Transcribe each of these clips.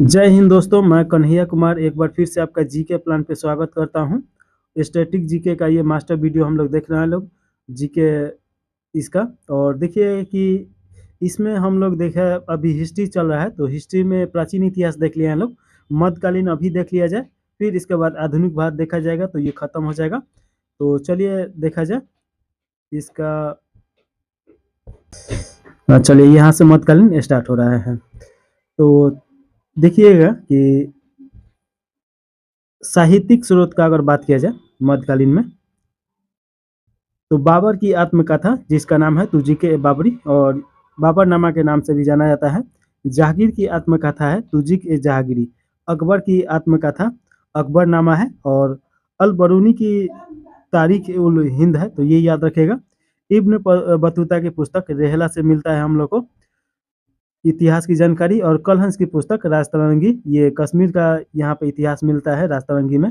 जय हिंद दोस्तों, मैं कन्हैया कुमार एक बार फिर से आपका जीके प्लान पे स्वागत करता हूं। स्टैटिक जीके का ये मास्टर वीडियो हम लोग देख रहे हैं जीके इसका। और देखिए कि इसमें हम लोग देखे अभी हिस्ट्री चल रहा है, तो हिस्ट्री में प्राचीन इतिहास देख लिया हम लोग, मध्यकालीन अभी देख लिया जाए, फिर इसके बाद आधुनिक भारत देखा जाएगा, तो ये खत्म हो जाएगा। तो चलिए देखा जाए इसका। चलिए यहाँ से मध्यकालीन स्टार्ट हो रहा है। तो देखिएगा कि साहित्यिक स्रोत का अगर बात किया जाए मध्यकालीन में, तो बाबर की आत्मकथा जिसका नाम है तुजी के बाबरी, और बाबरनामा के नाम से भी जाना जाता है। जहांगीर की आत्मकथा है तुजिक ए जहांगीरी। अकबर की आत्मकथा अकबरनामा है। और अल बरूनी की तारीख उल हिंद है, तो ये याद रखेगा। इब्न बतूता की पुस्तक रेहला से मिलता है हम लोग को इतिहास की जानकारी। और कलहंस की पुस्तक राजतरंगी, ये कश्मीर का यहाँ पे इतिहास मिलता है राजतरंगी में।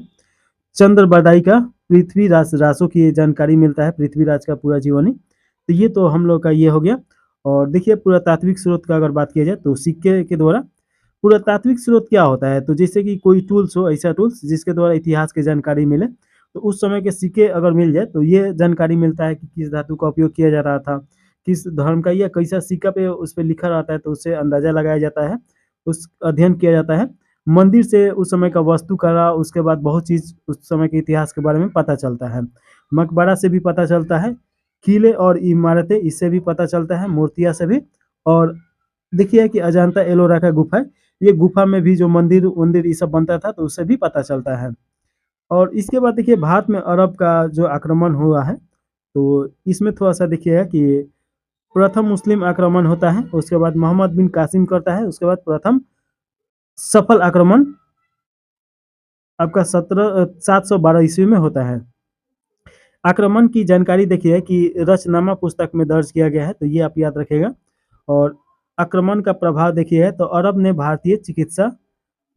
चंद्र बदाई का पृथ्वीराज रासों की जानकारी मिलता है, पृथ्वीराज का पूरा जीवनी। तो ये तो हम लोग का ये हो गया। और देखिए पुरातात्विक स्रोत का अगर बात किया जाए, तो सिक्के के द्वारा पुरातात्विक स्रोत क्या होता है, तो जैसे कि कोई टूल्स हो, ऐसा टूल्स जिसके द्वारा इतिहास की जानकारी मिले, तो उस समय के सिक्के अगर मिल जाए तो ये जानकारी मिलता है कि किस धातु का उपयोग किया जा रहा था, किस धर्म का, या कैसा सिक्का पे उस पर लिखा रहता है, तो उससे अंदाजा लगाया जाता है, उस अध्ययन किया जाता है। मंदिर से उस समय का वस्तु कला, उसके बाद बहुत चीज उस समय के इतिहास के बारे में पता चलता है। मकबरा से भी पता चलता है, किले और इमारतें इससे भी पता चलता है, मूर्तियां से भी। और देखिए कि अजंता एलोरा का गुफा है, ये गुफा में भी जो मंदिर वंदिर ये सब बनता था, तो उससे भी पता चलता है। और इसके बाद देखिए भारत में अरब का जो आक्रमण हुआ है, तो इसमें थोड़ा सा देखिएगा कि प्रथम मुस्लिम आक्रमण होता है, उसके बाद मोहम्मद बिन कासिम करता है, उसके बाद प्रथम सफल आक्रमण आपका 712 ईस्वी में होता है। आक्रमण की जानकारी देखिए कि रचनामा पुस्तक में दर्ज किया गया है, तो ये आप याद रखेगा। और आक्रमण का प्रभाव देखिए तो अरब ने भारतीय चिकित्सा,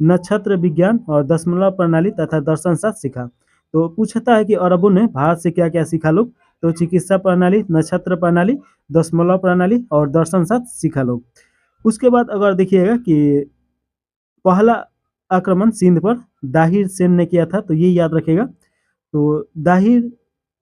नक्षत्र विज्ञान और दशमलव प्रणाली तथा दर्शन शास्त्र सीखा। तो पूछता है कि अरबों ने भारत से क्या क्या सीखा लोग, तो चिकित्सा प्रणाली, नक्षत्र प्रणाली, दशमलव प्रणाली और दर्शन शास्त्र सीखा लोग। उसके बाद अगर देखिएगा कि पहला आक्रमण सिंध पर दाहिर सेन ने किया था, तो ये याद रखेगा। तो दाहिर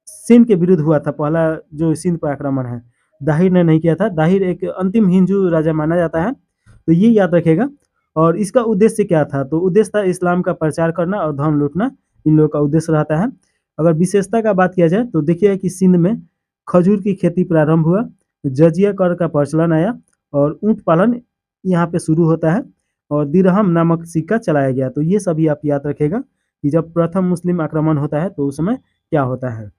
सेन के विरुद्ध हुआ था पहला जो सिंध पर आक्रमण है, दाहिर ने नहीं किया था। दाहिर एक अंतिम हिंदू राजा माना जाता है, तो ये याद रखेगा। और इसका उद्देश्य क्या था, तो उद्देश्य था इस्लाम का प्रचार करना और धन लूटना, इन लोगों का उद्देश्य रहता है। अगर विशेषता का बात किया जाए, तो देखिए कि सिंध में खजूर की खेती प्रारंभ हुआ, जजिया कर का प्रचलन आया, और ऊंट पालन यहाँ पे शुरू होता है, और दिरहम नामक सिक्का चलाया गया। तो ये सभी आप याद रखेगा कि जब प्रथम मुस्लिम आक्रमण होता है, तो उस समय क्या होता है।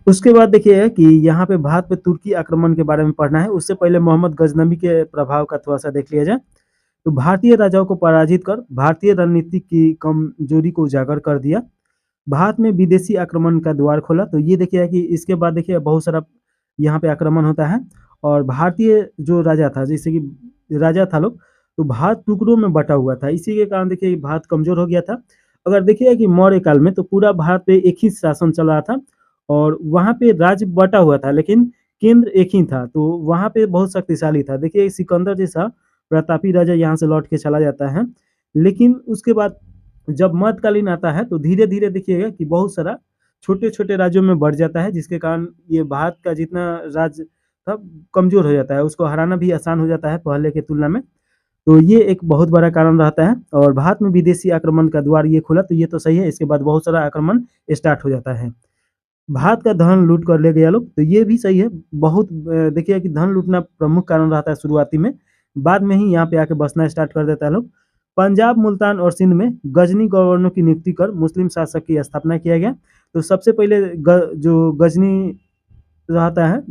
उसके बाद देखिए कि यहाँ पे भारत पे तुर्की आक्रमण के बारे में पढ़ना है। उससे पहले मोहम्मद गजनबी के प्रभाव का थोड़ा सा देख लिया जाए। तो भारतीय राजाओं को पराजित कर भारतीय रणनीति की कमजोरी को उजागर कर दिया, भारत में विदेशी आक्रमण का द्वार खोला। तो ये देखिए कि इसके बाद देखिए बहुत सारा यहाँ पे आक्रमण होता है, और भारतीय जो राजा था, जैसे कि राजा था लोग, तो भारत टुकड़ों में बटा हुआ था, इसी के कारण देखिए भारत कमजोर हो गया था। अगर देखिए कि मौर्य काल में तो पूरा भारत पे एक ही शासन चल रहा था, और वहाँ पे राज्य बटा हुआ था, लेकिन केंद्र एक ही था, तो वहाँ पे बहुत शक्तिशाली था। देखिए सिकंदर जैसा प्रतापी राजा यहाँ से लौट के चला जाता है, लेकिन उसके बाद जब मध्यकालीन आता है, तो धीरे धीरे देखिएगा कि बहुत सारा छोटे छोटे राज्यों में बढ़ जाता है, जिसके कारण ये भारत का जितना राज्य था कमजोर हो जाता है, उसको हराना भी आसान हो जाता है पहले की तुलना में। तो ये एक बहुत बड़ा कारण रहता है, और भारत में विदेशी आक्रमण का द्वार ये खुला, तो ये तो सही है। इसके बाद बहुत सारा आक्रमण स्टार्ट हो जाता है, भारत का धन लूट कर ले गया लोग, तो ये भी सही है। बहुत देखिए कि धन लूटना प्रमुख कारण रहता है शुरुआती में, बाद में ही यहाँ पे आके बसना स्टार्ट कर देता है लोग। पंजाब, मुल्तान और सिंध में गजनी गवर्नर की नियुक्ति कर मुस्लिम शासक की स्थापना किया गया। तो सबसे पहले जो गजनी रहता है,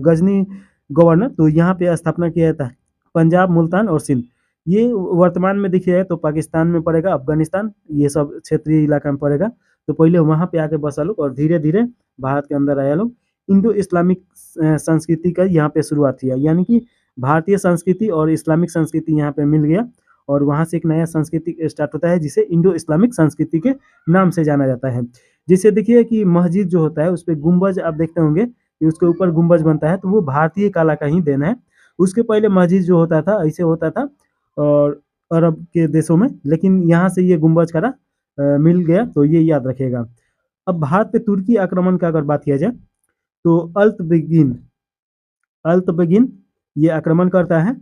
गजनी गवर्नर, तो यहाँ पे स्थापना किया जाता है पंजाब, मुल्तान और सिंध। ये वर्तमान में देखिए तो पाकिस्तान में पड़ेगा, अफगानिस्तान, ये सब क्षेत्रीय इलाका में पड़ेगा। तो पहले वहाँ पे आके बसा लोग, और धीरे धीरे भारत के अंदर आया लोग। इंडो इस्लामिक संस्कृति का यहाँ पे शुरुआत किया, यानी कि भारतीय संस्कृति और इस्लामिक संस्कृति यहाँ पे मिल गया, और वहाँ से एक नया संस्कृति स्टार्ट होता है, जिसे इंडो इस्लामिक संस्कृति के नाम से जाना जाता है। जिसे देखिए कि मस्जिद जो होता है उस पर गुम्बज आप देखते होंगे कि उसके ऊपर गुम्बज बनता है, तो वो भारतीय कला का ही देन है। उसके पहले मस्जिद जो होता था ऐसे होता था, और अरब के देशों में, लेकिन यहाँ से ये गुंबज खड़ा मिल गया, तो ये याद रखिएगा। अब भारत पे तुर्की आक्रमण का अगर बात किया जाए तो अल्तबगिन ये आक्रमण करता है।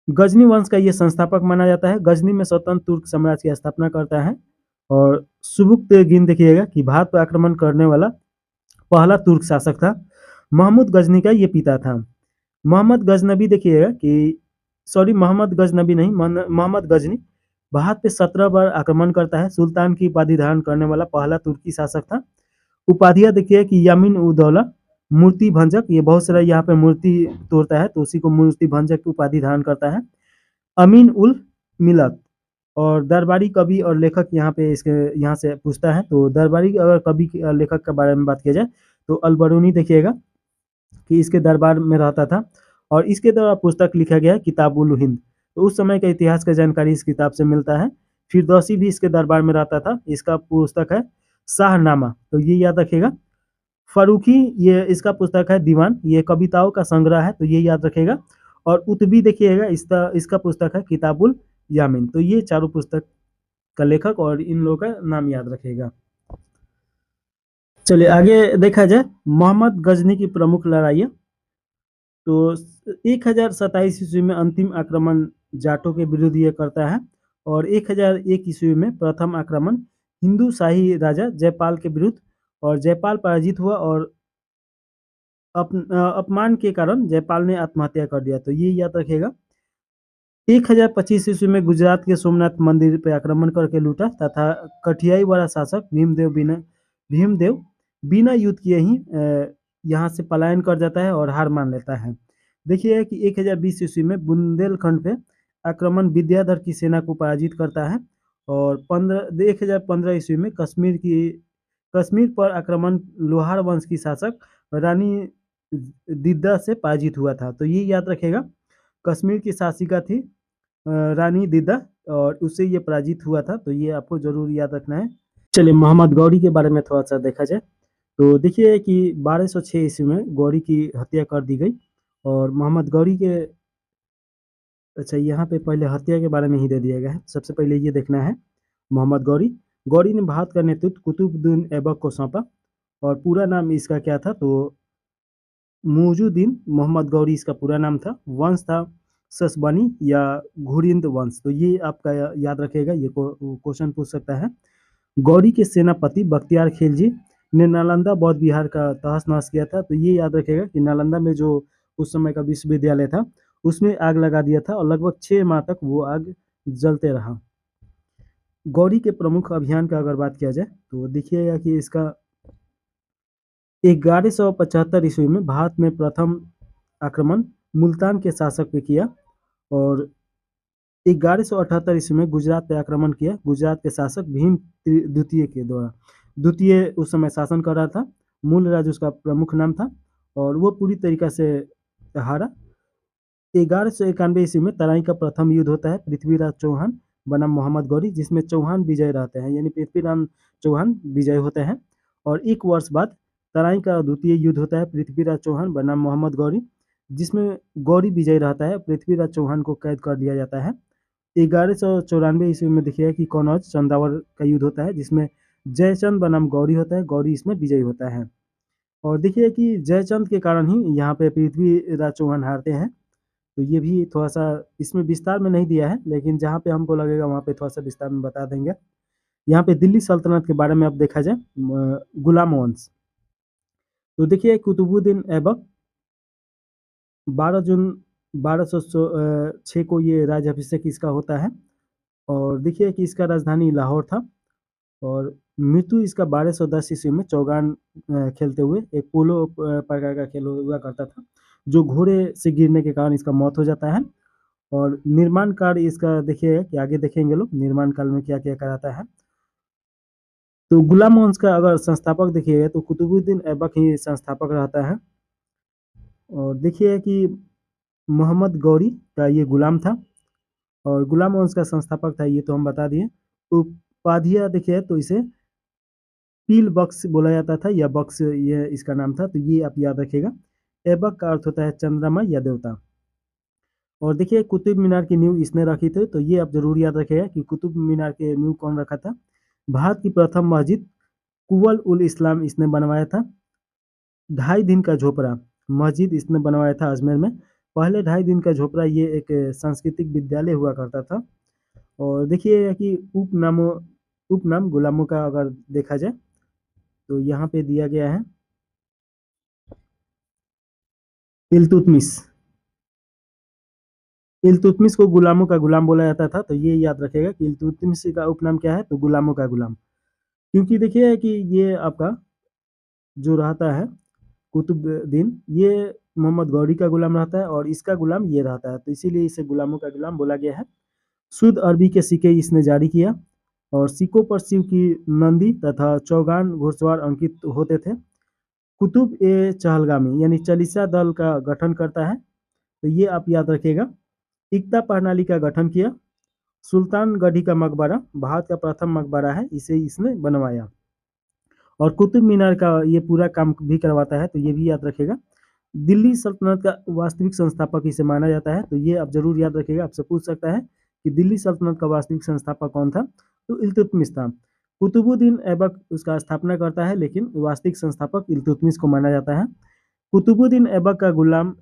गजनी वंश का ये संस्थापक माना जाता है। गजनी में स्वतंत्र तुर्क साम्राज्य की स्थापना करता है। और सुबुक्तगिन देखिएगा कि भारत पर आक्रमण करने वाला पहला तुर्क शासक था। महमूद गजनी का ये पिता था। मोहम्मद गजनबी देखिएगा कि सॉरी मोहम्मद गजनबी नहीं, मोहम्मद गजनी भारत पे 17 बार आक्रमण करता है। सुल्तान की उपाधि धारण करने वाला पहला तुर्की शासक था। उपाधियां देखिए कि यामीन उद्दौला, मूर्ति भंजक, ये बहुत सारा यहाँ पे मूर्ति तोड़ता है तो उसी को मूर्ति भंजक की उपाधि धारण करता है। अमीन उल मिलत और दरबारी कवि और लेखक यहाँ पे इसके यहाँ से पूछता है, तो दरबारी अगर कवि और लेखक के बारे में बात किया जाए तो अलबरूनी देखिएगा कि इसके दरबार में रहता था और इसके द्वारा पुस्तक लिखा गया है किताबुल हिंद। तो उस समय का इतिहास का जानकारी इस किताब से मिलता है। फिरदौसी भी इसके दरबार में रहता था। इसका पुस्तक है शाहनामा, तो ये याद रखिएगा। फरूखी ये इसका पुस्तक है दीवान, ये कविताओं का संग्रह है, तो ये याद रखिएगा। और उतबी देखिएगा इसका पुस्तक है किताबुल यामीन। तो ये चारों पुस्तक का लेखक और इन लोगों का नाम याद रखिएगा। चलिए आगे देखा जाए मोहम्मद गजनी की प्रमुख लड़ाइयाँ। तो 1027 ईस्वी में अंतिम आक्रमण जाटों के विरुद्ध ये करता है और 1001 ईस्वी में प्रथम आक्रमण हिंदू शाही राजा जयपाल के विरुद्ध, और जयपाल पराजित हुआ और अपमान के कारण जयपाल ने आत्महत्या कर दिया। तो ये याद रखिएगा। 1025 ईस्वी में गुजरात के सोमनाथ मंदिर पर आक्रमण करके लूटा तथा कठियाई वाला शासक भीमदेव बिना युद्ध किए ही यहाँ से पलायन कर जाता है और हार मान लेता है। देखिए कि 1020 ईस्वी में बुंदेलखंड पे आक्रमण विद्याधर की सेना को पराजित करता है और 1015 ईस्वी में कश्मीर पर आक्रमण लोहार वंश की शासक रानी दिद्दा से पराजित हुआ था। तो ये याद रखेगा, कश्मीर की शासिका थी रानी दिद्दा और उससे ये पराजित हुआ था। तो ये आपको जरूर याद रखना है। चलिए मोहम्मद गौरी के बारे में थोड़ा सा देखा जाए तो देखिए कि 1206 ईस्वी में गौरी की हत्या कर दी गई और मोहम्मद गौरी के अच्छा यहाँ पे पहले हत्या के बारे में ही दे दिया गया है। सबसे पहले ये देखना है मोहम्मद गौरी ने भारत का नेतृत्व कुतुबुद्दीन ऐबक को सौंपा और पूरा नाम इसका क्या था, तो मुइजुद्दीन मोहम्मद गौरी इसका पूरा नाम था। वंश था ससबनी या घुरिंद वंश। तो ये आपका याद रखेगा, ये क्वेश्चन पूछ सकता है। गौरी के सेनापति बख्तियार खिलजी ने नालंदा बौद्ध विहार का तहस नहस किया था। तो ये याद रखेगा कि नालंदा में जो उस समय का विश्वविद्यालय था उसमें आग लगा दिया था और लगभग 6 माह तक वो आग जलते रहा। गौरी के प्रमुख अभियान का अगर बात किया जाए तो देखिएगा कि इसका 1175 ईस्वी में भारत में प्रथम आक्रमण मुल्तान के शासक पे किया और 1178 ईस्वी में गुजरात पे आक्रमण किया गुजरात के शासक भीम द्वितीय के द्वारा। द्वितीय उस समय शासन कर रहा था, मूलराज उसका प्रमुख नाम था और वो पूरी तरीका से हारा। 1191 ईस्वी में तराई का प्रथम युद्ध होता है पृथ्वीराज चौहान बनाम मोहम्मद गौरी, जिसमें चौहान विजय रहते हैं, यानी पृथ्वीराज चौहान विजय होते हैं। और एक वर्ष बाद तराई का द्वितीय युद्ध होता है पृथ्वीराज चौहान बनाम मोहम्मद गौरी, जिसमें गौरी विजय रहता है, पृथ्वीराज चौहान को कैद कर लिया जाता है। 1194 ईस्वी में देखिए कि कनौज चंदावर का युद्ध होता है जिसमें जयचंद बनाम गौरी होता है, गौरी इसमें विजयी होता है। और देखिए कि जयचंद के कारण ही यहाँ पे पृथ्वीराज चौहान हारते हैं। तो ये भी थोड़ा सा इसमें विस्तार में नहीं दिया है, लेकिन जहाँ पे हमको लगेगा वहाँ पे थोड़ा सा विस्तार में बता देंगे। यहाँ पे दिल्ली सल्तनत के बारे में अब देखा जाए गुलाम वंश। तो देखिए कुतुबुद्दीन ऐबक 12 जून 1206 को ये राज्याभिषेक इसका होता है और देखिए कि इसका राजधानी लाहौर था और मृत्यु इसका 1210 ईस्वी में चौगान खेलते हुए, एक पोलो प्रकार का खेल हुआ करता था जो घोड़े से गिरने के कारण इसका मौत हो जाता है। और निर्माण कार्य इसका देखिए कि आगे देखेंगे लोग निर्माण काल में क्या क्या कराता है। तो गुलाम वंश का अगर संस्थापक देखिएगा तो कुतुबुद्दीन ऐबक ही संस्थापक रहता है। और देखिए कि मोहम्मद गौरी का ये गुलाम था और गुलाम वंश का संस्थापक था, ये तो हम बता दिए। उपाधियाँ देखिए तो इसे पील बख्श बोला जाता था या बख्श ये इसका नाम था, तो ये आप याद रखिएगा। ऐबक का अर्थ होता है चंद्रमा या देवता। और देखिए कुतुब मीनार की नींव इसने रखी थी, तो ये आप जरूर याद रखिएगा कि कुतुब मीनार की नींव कौन रखा था। भारत की प्रथम मस्जिद कुवल उल इस्लाम इसने बनवाया था। 2.5 दिन का झोपड़ा मस्जिद इसने बनवाया था अजमेर में। पहले 2.5 दिन का झोपड़ा ये एक सांस्कृतिक विद्यालय हुआ करता था। और देखिए कि उपनाम गुलामों का अगर देखा जाए तो यहाँ पे दिया गया है इल्तुतमिश। इल्तुतमिश को गुलामों का गुलाम बोला जाता था, तो ये याद रखिएगा कि इल्तुतमिश का उपनाम क्या है, तो गुलामों का गुलाम। क्योंकि देखिए कि ये आपका जो रहता है कुतुबुद्दीन, ये मोहम्मद गौरी का गुलाम रहता है और इसका गुलाम ये रहता है, तो इसीलिए इसे गुलामों का गुलाम बोला गया है। शुद्ध अरबी के सिक्के इसने जारी किया और सिक्कों पर शिव की नंदी तथा चौगान घुड़सवार अंकित होते थे। कुतुब ए चहलगामी यानी चालीसा दल का गठन करता है, तो ये आप याद रखिएगा। एकता प्रणाली का गठन किया। सुल्तान गढ़ी का मकबरा भारत का प्रथम मकबरा है, इसे इसने बनवाया। और कुतुब मीनार का ये पूरा काम भी करवाता है, तो ये भी याद रखिएगा। दिल्ली सल्तनत का वास्तविक संस्थापक इसे माना जाता है, तो ये आप जरूर याद रखिएगा। आपसे पूछ सकता है कि दिल्ली सल्तनत का वास्तविक संस्थापक कौन था, तो इल्तुतमिश था। कुतुबुद्दीन ऐबक उसका स्थापना करता है, लेकिन वास्तविक संस्थापक इल्तुतमिश को माना जाता है। कुतुबुद्दीन ऐबक का गुलाम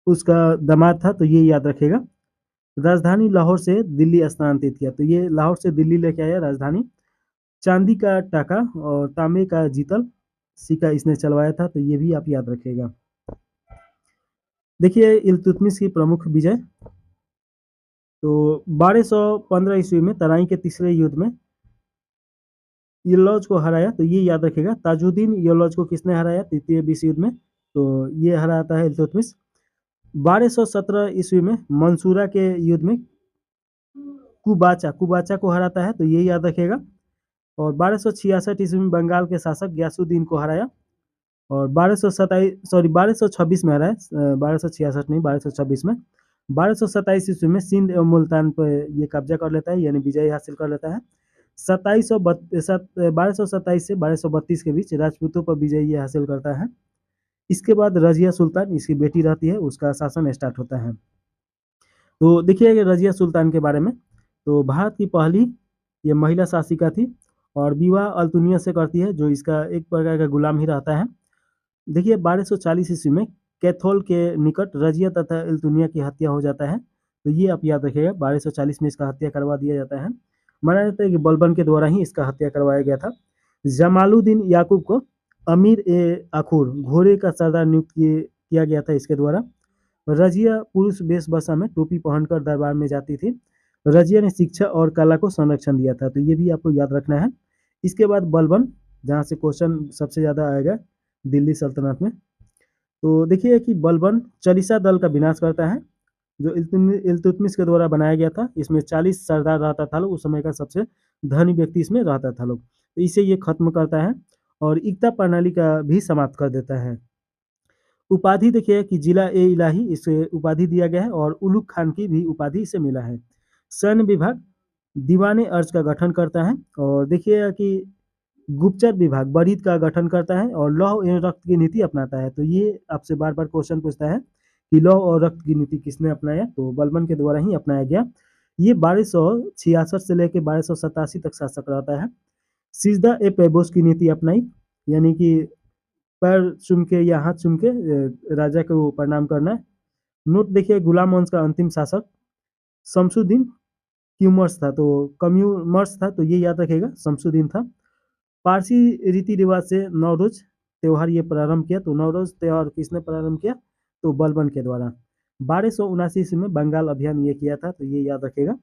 उसका दामाद था, तो ये याद रखेगा। राजधानी लाहौर से दिल्ली स्थानांतरित किया, तो ये लाहौर से दिल्ली लेके आया राजधानी। चांदी का टाका और तांबे का जीतल सिक्का इसने चलवाया था, तो ये भी आप याद रखिएगा। देखिए इल्तुतमिश की प्रमुख विजय, तो 1215 ईस्वी में तराई के तीसरे युद्ध में यल्लौज को हराया, तो ये याद रखेगा। ताजुद्दीन यल्लौज को किसने हराया तृतीय विश्व युद्ध में, तो ये हराता है इल्तुतमिश। 1217 ईस्वी में मंसूरा के युद्ध में कुबाचा को हराता है, तो ये याद रखेगा। और 1266 ईस्वी में बंगाल के शासक गयासुद्दीन को हराया। और 1226 में हराया, 1266 नहीं 1226 में। 1227 ईस्वी में सिंध एवं मुल्तान पर ये कब्जा कर लेता है, यानी विजय हासिल कर लेता है। 1227 से 1232 के बीच राजपूतों पर विजय ये हासिल करता है। इसके बाद रजिया सुल्तान इसकी बेटी रहती है, उसका शासन स्टार्ट होता है। तो देखिए रजिया सुल्तान के बारे में, तो भारत की पहली ये महिला शासिका थी और विवाह अल्तुनिया से करती है, जो इसका एक प्रकार का गुलाम ही रहता है। देखिए 1240 ईस्वी में कैथोल के निकट रजिया तथा अल्तुनिया की हत्या हो जाता है, तो ये आप याद रखिएगा। 1240 में इसका हत्या करवा दिया जाता है। माना जाता है कि बलबन के द्वारा ही इसका हत्या करवाया गया था। जमालुद्दीन याकूब को अमीर ए अखूर घोड़े का सरदार नियुक्त किया गया था इसके द्वारा। रजिया पुरुष वेशभूषा में टोपी पहनकर दरबार में जाती थी। रजिया ने शिक्षा और कला को संरक्षण दिया था, तो ये भी आपको याद रखना है। इसके बाद बलबन, जहाँ से क्वेश्चन सबसे ज़्यादा आएगा दिल्ली सल्तनत में, तो देखिए कि बलबन चालीसा दल का विनाश करता है, जो इल्तुतमिश के द्वारा बनाया गया था। इसमें 40 सरदार रहता था लोग, उस समय का सबसे धनी व्यक्ति इसमें रहता था लोग, तो इसे ये खत्म करता है और एकता प्रणाली का भी समाप्त कर देता है। उपाधि देखिए कि जिला ए इलाही इसे उपाधि दिया गया है और उलुग खान की भी उपाधि इसे मिला है। सैन्य विभाग दीवाने अर्ज का गठन करता है और देखिए कि गुप्तचर विभाग बरीद का गठन करता है और लौह एवं रक्त की नीति अपनाता है। तो ये आपसे बार बार क्वेश्चन पूछता है कि लौह और रक्त की नीति किसने अपनाया, तो बलबन के द्वारा ही अपनाया गया। ये 1266 से लेकर 1287 तक शासक रहता है। सिजदा ए पेबोस की नीति अपनाई, यानी कि पैर चूम के या हाथ चूम के राजा को प्रणाम करना है। नोट देखिए गुलाम वंश का अंतिम शासक शमसुद्दीन क्यूमर्स था, तो कम्यूमर्स था, तो ये याद रखेगा शमसुद्दीन था। पारसी रीति रिवाज से नवरोज त्यौहार ये प्रारंभ किया, तो नवरोज त्यौहार किसने प्रारंभ किया, तो बलबन के द्वारा। 1279 ईस्वी में बंगाल अभियान ये किया था, तो ये याद रखेगा।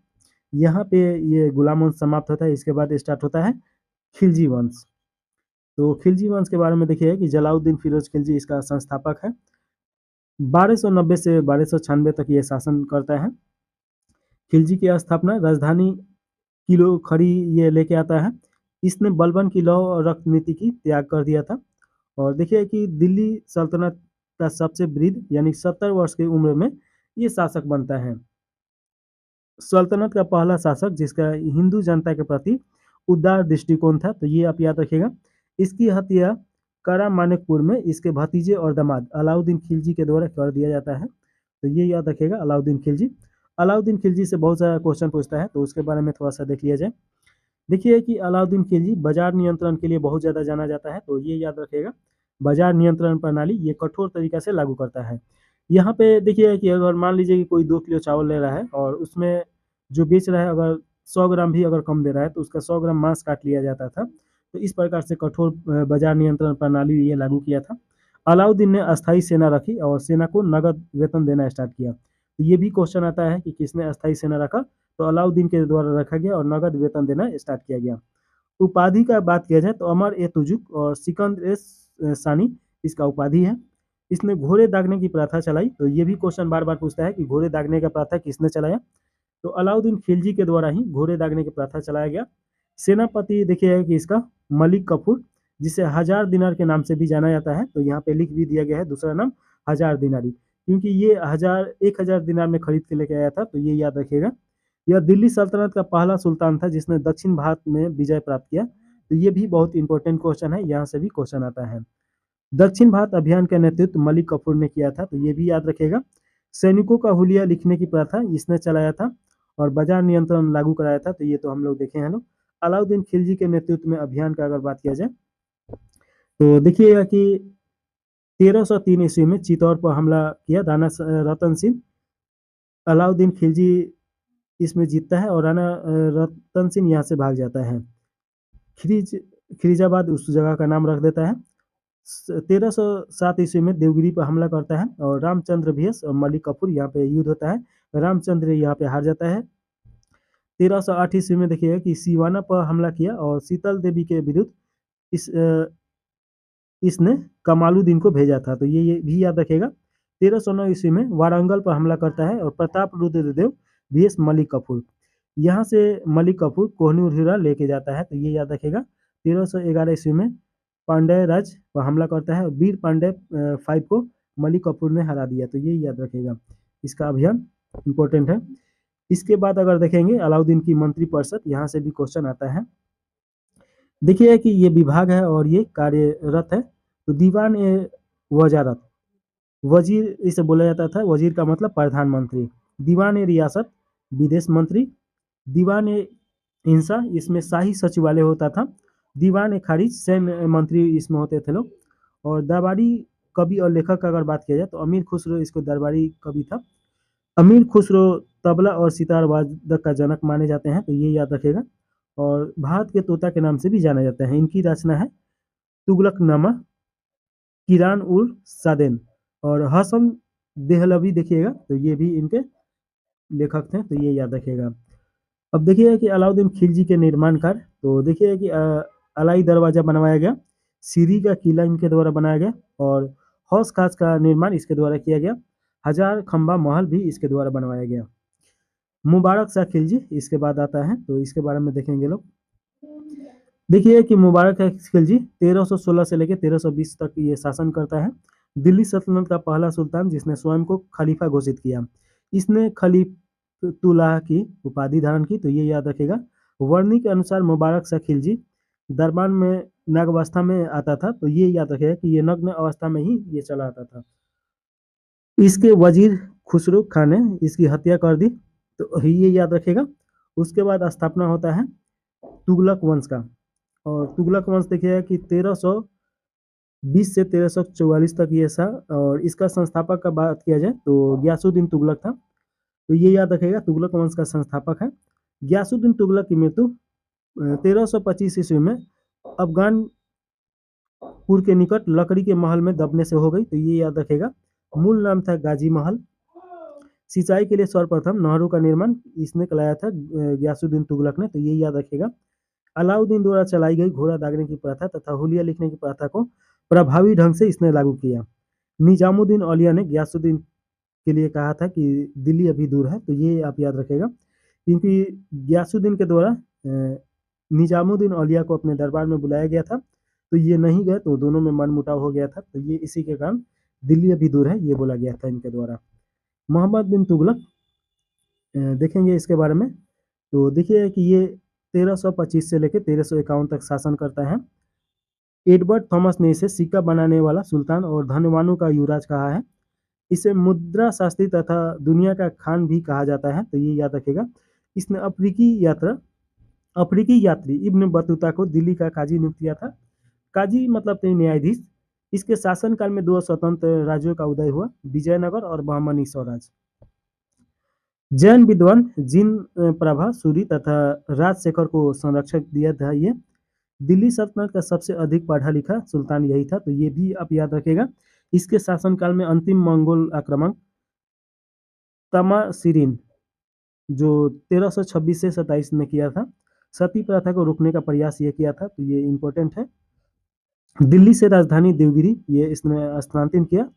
यहाँ पे ये गुलाम वंश समाप्त होता है। इसके बाद स्टार्ट होता है खिलजी वंश। तो खिलजी वंश के बारे में देखिए कि जलाउद्दीन फिरोज खिलजी इसका संस्थापक है। 1290 से 1296 तक ये शासन करता है। खिलजी की स्थापना राजधानी किलो खड़ी ये लेके आता है। इसने बलबन की लौह और रक्त नीति की त्याग कर दिया था। और देखिए कि दिल्ली सल्तनत का सबसे वृद्ध यानी 70 वर्ष की उम्र में ये शासक बनता है। सल्तनत का पहला शासक जिसका हिंदू जनता के प्रति उदार दृष्टिकोण था, तो ये आप याद रखिएगा। इसकी हत्या करा मानिकपुर में इसके भतीजे और दामाद अलाउद्दीन खिलजी के द्वारा कर दिया जाता है। तो ये याद रखिएगा अलाउद्दीन खिलजी। अलाउद्दीन खिलजी से बहुत सारा क्वेश्चन पूछता है, तो उसके बारे में थोड़ा सा देख लिया जाए। देखिए कि अलाउद्दीन खिलजी बाजार नियंत्रण के लिए बहुत ज़्यादा जाना जाता है, तो ये याद रखिएगा बाजार नियंत्रण प्रणाली ये कठोर तरीका से लागू करता है। यहाँ पे देखिए कि अगर मान लीजिए कि कोई 2 किलो चावल ले रहा है और उसमें जो बेच रहा है अगर 100 ग्राम भी अगर कम दे रहा है तो उसका 100 ग्राम मांस काट लिया जाता था। तो इस प्रकार से कठोर बाजार नियंत्रण प्रणाली ये लागू किया था। अलाउद्दीन ने अस्थायी सेना रखी और सेना को नगद वेतन देना स्टार्ट किया। तो ये भी क्वेश्चन आता है कि किसने अस्थायी सेना रखा, तो अलाउद्दीन के द्वारा रखा गया और नगद वेतन देना स्टार्ट किया गया। उपाधि का बात किया जाए तो अमर ए तुजुक और सिकंदर ए सानी इसका उपाधि है। इसने घोड़े दागने की प्रथा चलाई, तो ये भी क्वेश्चन बार बार पूछता है कि घोड़े दागने का प्रथा किसने चलाया, तो अलाउद्दीन खिलजी के द्वारा ही घोड़े दागने की प्रथा चलाया गया। सेनापति देखिए कि इसका मलिक कफूर, जिसे 1000 दिनार के नाम से भी जाना जाता है, तो यहाँ पे लिख भी दिया गया है दूसरा नाम 1000 दिनारी, क्योंकि ये 1000 दिनार में खरीद के लेके आया था, तो ये याद रखिएगा। यह दिल्ली सल्तनत का पहला सुल्तान था जिसने दक्षिण भारत में विजय प्राप्त किया, तो ये भी बहुत इंपॉर्टेंट क्वेश्चन है, यहाँ से भी क्वेश्चन आता है। दक्षिण भारत अभियान का नेतृत्व मलिक कफूर ने किया था, तो ये भी याद रखेगा। सैनिकों का हुलिया लिखने की प्रथा इसने चलाया था और बाजार नियंत्रण लागू कराया था, तो ये तो हम लोग देखे हैं लोग। अलाउद्दीन खिलजी के नेतृत्व में अभियान का अगर बात किया जाए तो देखिएगा कि 1303 ईस्वी में चित्तौड़ पर हमला किया राणा रतन सिंह। अलाउद्दीन खिलजी इसमें जीतता है और राणा रतन सिंह यहाँ से भाग जाता है। खिरीजाबाद उस जगह का नाम रख देता है। 1307 ईस्वी में देवगिरी पर हमला करता है और रामचंद्र भीस और मलिक कफूर यहाँ पे युद्ध होता है। रामचंद्र यहाँ पे हार जाता है। 1308 ईस्वी में देखिए कि सिवाना पर हमला किया और शीतल देवी के विरुद्ध इस इसने कमालुद्दीन को भेजा था, तो ये भी याद रखेगा। 1309 ईस्वी में वारंगल पर हमला करता है और प्रताप रुद्रदेव वीएस मलिक कफूर, यहाँ से मलिक कफूर कोहिनूर हीरा लेके जाता है, तो ये याद रखेगा। 1311 ईस्वी में पांड्य राज पर हमला करता है और वीर पांड्य 5 को मलिक कफूर ने हरा दिया, तो ये याद रखेगा। इसका अभियान इंपॉर्टेंट है। इसके बाद अगर देखेंगे अलाउद्दीन की मंत्री परिषद, यहाँ से भी क्वेश्चन आता है। देखिए कि ये विभाग है और ये कार्यरत है, तो दीवान ए वजारत, वजीर इसे बोला जाता था, वजीर का मतलब प्रधानमंत्री। दीवान ए रियासत विदेश मंत्री। दीवान ए हिंसा इसमें शाही सचिवालय होता था। दीवान ए खारिज सैन्य मंत्री इसमें होते थे लोग। और दरबारी कवि और लेखक का अगर बात किया जाए तो अमीर खुसरो इसको दरबारी कवि था। अमीर खुसरो तबला और सितार वादक का जनक माने जाते हैं, तो ये याद रखेगा। और भारत के तोता के नाम से भी जाना जाता है। इनकी रचना है तुगलकनामा, किरान उल सादेन और हसन देहलवी देखिएगा, तो ये भी इनके लेखक थे, तो ये याद रखिएगा। अब देखिए कि अलाउद्दीन खिलजी के निर्माण कार्य, तो देखिए कि अलाई दरवाजा बनवाया गया, सीरी का किला इनके द्वारा बनाया गया और हौस खास का निर्माण इसके द्वारा किया गया। 1000 खंबा महल भी इसके द्वारा बनवाया गया। मुबारक शाह खिलजी इसके बाद आता है, तो इसके बारे में देखेंगे लोग। देखिए कि मुबारक खिलजी 1316 से लेकर 1320 तक ये शासन करता है। दिल्ली सल्तनत का पहला सुल्तान जिसने स्वयं को खलीफा घोषित किया। इसने खलीफतुल्लाह की उपाधि धारण की, तो ये याद रखेगा। वर्णी के अनुसार मुबारक शाह खिलजी दरबार में नग्न में आता था, तो ये याद रखेगा कि ये नग्न अवस्था में ही ये चला आता था। इसके वजीर खुसरो खान ने इसकी हत्या कर दी, तो ये याद रखेगा। उसके बाद स्थापना होता है तुगलक वंश का, और तुगलक वंश देखिएगा कि 1320 से 1344 तक ये था। और इसका संस्थापक का बात किया जाए तो गयासुद्दीन तुगलक था, तो ये याद रखेगा तुगलक वंश का संस्थापक है। गयासुद्दीन तुगलक की मृत्यु 1325 ईस्वी में अफगानपुर के निकट लकड़ी के महल में दबने से हो गई, तो ये याद रखेगा। मूल नाम था गाजी महल। सिंचाई के लिए सर्वप्रथम नहरों का निर्माण इसने कराया था गयासुद्दीन तुगलक ने, तो ये याद रखेगा। अलाउद्दीन द्वारा चलाई गई घोड़ा दागने की प्रथा तथा हुलिया लिखने की प्रथा को प्रभावी ढंग से इसने लागू किया। निजामुद्दीन औलिया ने गयासुद्दीन के लिए कहा था कि दिल्ली अभी दूर है, तो ये आप याद रखेगा, क्योंकि गयासुद्दीन के द्वारा निजामुद्दीन औलिया को अपने दरबार में बुलाया गया था, तो ये नहीं गए, तो दोनों में मनमुटाव हो गया था, तो ये इसी के कारण दिल्ली अभी दूर है ये बोला गया था इनके द्वारा। मोहम्मद बिन तुगलक देखेंगे इसके बारे में, तो देखिए कि ये 1325 से लेकर 1351 तक शासन करता है। एडवर्ड थॉमस ने इसे सिक्का बनाने वाला सुल्तान और धनवानों का युवराज कहा है। इसे मुद्रा शास्त्री तथा दुनिया का खान भी कहा जाता है, तो ये याद रखिएगा। इसने अफ्रीकी यात्री इब्न बतूता को दिल्ली का काजी नियुक्त किया था। काजी मतलब थे न्यायाधीश। इसके शासनकाल में दो स्वतंत्र राज्यों का उदय हुआ, विजयनगर और बहमनी स्वराज। जैन विद्वान जिन प्रभा सूरी तथा राजशेखर को संरक्षक दिया था ये। दिल्ली सल्तनत का सबसे अधिक पढ़ा लिखा सुल्तान यही था, तो ये भी आप याद रखेगा। इसके शासनकाल में अंतिम मंगोल आक्रमण तमासिरिन जो 1326 से 27 में किया था, सती प्रथा को रोकने का प्रयास ये किया था, तो ये इम्पोर्टेंट है। दिल्ली से राजधानी देवगिरी ये इसने स्थानांतरित किया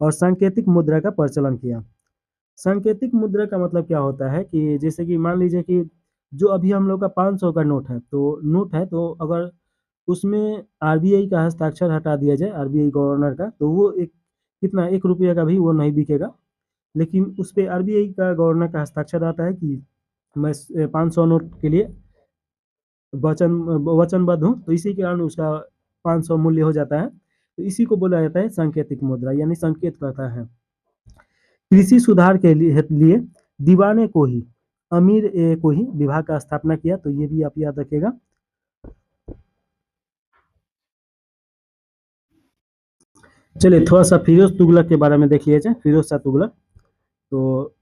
और सांकेतिक मुद्रा का प्रचलन किया। सांकेतिक मुद्रा का मतलब क्या होता है कि जैसे कि मान लीजिए कि जो अभी हम लोग का 500 का नोट है तो अगर उसमें आरबीआई का हस्ताक्षर हटा दिया जाए, आरबीआई गवर्नर का, तो वो एक कितना 1 रुपये का भी वो नहीं बिकेगा। लेकिन उस पर आरबीआई का गवर्नर का हस्ताक्षर आता है कि मैं 500 नोट के लिए वचनबद्ध हूँ, तो इसी के कारण उसका 500 मूल्य हो जाता है। तो इसी को बोला जाता है सांकेतिक मुद्रा, यानी संकेत करता है। कृषि सुधार के लिए दीवाने को ही अमीर को ही विभाग का स्थापना किया, तो ये भी आप याद रखिएगा। चलिए थोड़ा सा फिरोज तुगलक के बारे में देख लिया जाए। फिरोज शाह तुगलक, तो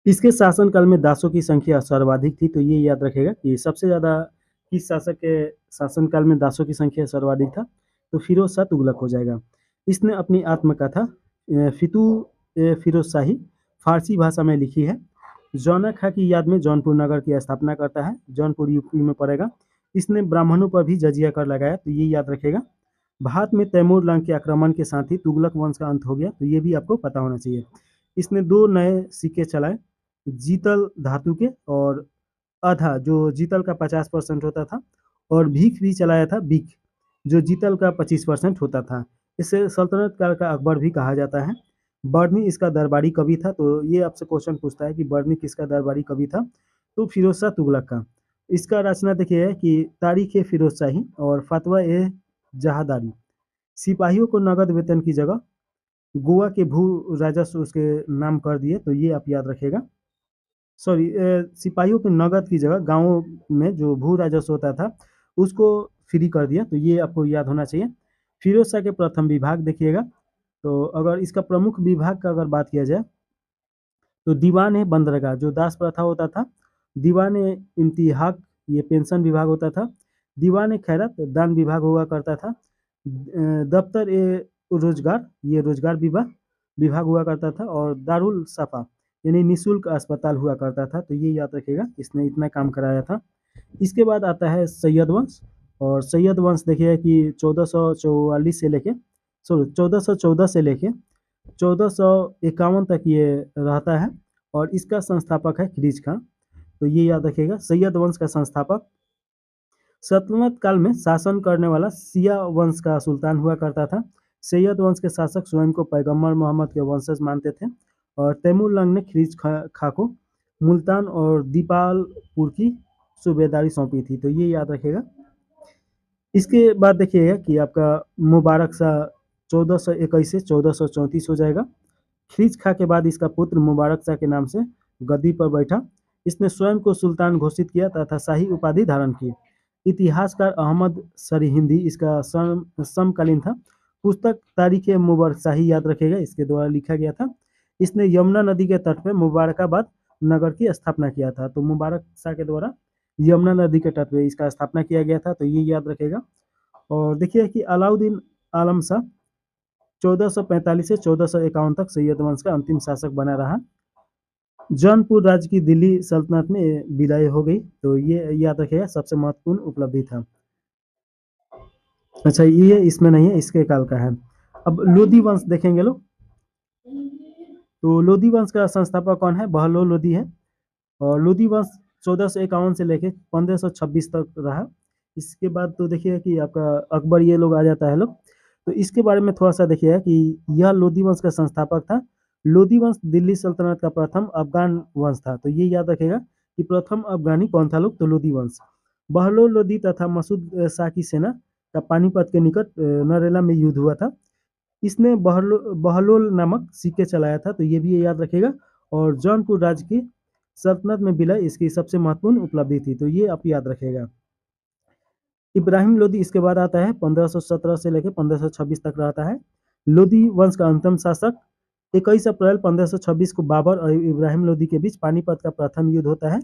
इसके शासनकाल में दासों की संख्या सर्वाधिक थी, तो ये याद रखेगा कि सबसे ज्यादा किस शासक के शासनकाल में दासों की संख्या सर्वाधिक था, तो फिरोज शाह तुगलक हो जाएगा। इसने अपनी आत्मकथा फितू फिरोज शाही फारसी भाषा में लिखी है। जौना खां की याद में जौनपुर नगर की स्थापना करता है, जौनपुर यूपी में पड़ेगा। इसने ब्राह्मणों पर भी जजिया कर लगाया, तो ये याद रखेगा। भारत में तैमूर लंग के आक्रमण के साथ ही तुगलक वंश का अंत हो गया, तो ये भी आपको पता होना चाहिए। इसने 2 नए सिक्के चलाए, जीतल धातु के और आधा जो जीतल का 50% होता था, और भीख भी चलाया था, भीख जो जीतल का 25% होता था। इसे सल्तनत काल का अकबर भी कहा जाता है। बर्नी इसका दरबारी कवि था, तो ये आपसे क्वेश्चन पूछता है कि बर्नी किसका दरबारी कवि था, तो फिरोज शाह तुगलक का। इसका रचना देखिए है कि तारीख ए फिरोज शाही और फतवा ए जहादारी। सिपाहियों को नगद वेतन की जगह गोवा के भू राजस्व उसके नाम कर दिए, तो ये आप याद रखेगा। सॉरी, सिपाहियों के नगद की जगह गांवों में जो भू राजस्व होता था उसको फ्री कर दिया, तो ये आपको याद होना चाहिए। फिरोज शाह के प्रथम विभाग देखिएगा, तो अगर इसका प्रमुख विभाग का अगर बात किया जाए तो दीवान है बंदरगाह जो दास प्रथा होता था, दीवान है इम्तिहाक ये पेंशन विभाग होता था, दीवान खैरत दान विभाग हुआ करता था, दफ्तर ए रोजगार ये रोजगार विभाग हुआ करता था, और दारुल सफा यानी निःशुल्क अस्पताल हुआ करता था, तो ये याद रखिएगा, इसने इतना काम कराया था। इसके बाद आता है सैयद वंश, और सैयद वंश देखिए कि 1444 से लेके सॉरी 1414 से लेके 1451 तक ये रहता है, और इसका संस्थापक है खिरीज खां, तो ये याद रखिएगा। सैयद वंश का संस्थापक सल्तनत काल में शासन करने वाला शिया वंश का सुल्तान हुआ करता था। सैयद वंश के शासक स्वयं को पैगंबर मोहम्मद के वंशज मानते थे, और तैमूर लंग ने खिरीज खां को मुल्तान और दीपालपुर की सूबेदारी सौंपी थी, तो ये याद रखिएगा। इसके बाद देखिएगा कि आपका मुबारक शाह 1421 से 1434 हो जाएगा। खिरीज खां के बाद इसका पुत्र मुबारक शाह के नाम से गद्दी पर बैठा। इसने स्वयं को सुल्तान घोषित किया तथा शाही उपाधि धारण की। इतिहासकार अहमद सरहिंदी इसका समकालीन था। पुस्तक तारीख मुबारक शाही याद रखेगा, इसके द्वारा लिखा गया था। इसने यमुना नदी के तट पर मुबारकाबाद नगर की स्थापना किया था, तो मुबारक शाह के द्वारा यमुना नदी के तट पे इसका स्थापना किया गया था, तो ये याद रखेगा। और देखिए कि अलाउद्दीन आलम शाह 1445 से 1451 तक सैयद वंश का अंतिम शासक बना रहा। जौनपुर राज्य की दिल्ली सल्तनत में विलय हो गई, तो ये याद रखिएगा, सबसे महत्वपूर्ण उपलब्धि था। अच्छा, ये इसमें नहीं है, इसके काल का है। अब लोधी वंश देखेंगे लोग, तो लोधी वंश का संस्थापक कौन है? बहलोल लोधी है, और लोधी वंश 1451 से लेके 1526 तक रहा। इसके बाद तो देखिए कि आपका अकबर ये लोग आ जाता है लोग, तो इसके बारे में थोड़ा सा देखिए कि यह लोधी वंश का संस्थापक था। लोधी वंश दिल्ली सल्तनत का प्रथम अफगान वंश था, तो ये याद रखेगा कि प्रथम अफगानी कौन था लोग, तो लोधी वंश। बहलोल लोधी तथा मसूद शाह की सेना का पानीपत के निकट नरेला में युद्ध हुआ था। इसने बहलोल नामक सिक्के चलाया था, तो ये भी ये याद रखिएगा। और जौनपुर राज्य की सल्तनत में विलय इसकी सबसे महत्वपूर्ण उपलब्धि थी, तो ये आप याद रखिएगा। इब्राहिम लोदी इसके बाद आता है, 1517 से लेकर 1526 तक रहता है। लोदी वंश का अंतिम शासक। 21 अप्रैल 1526 को बाबर और इब्राहिम लोदी के बीच पानीपत का प्रथम युद्ध होता है।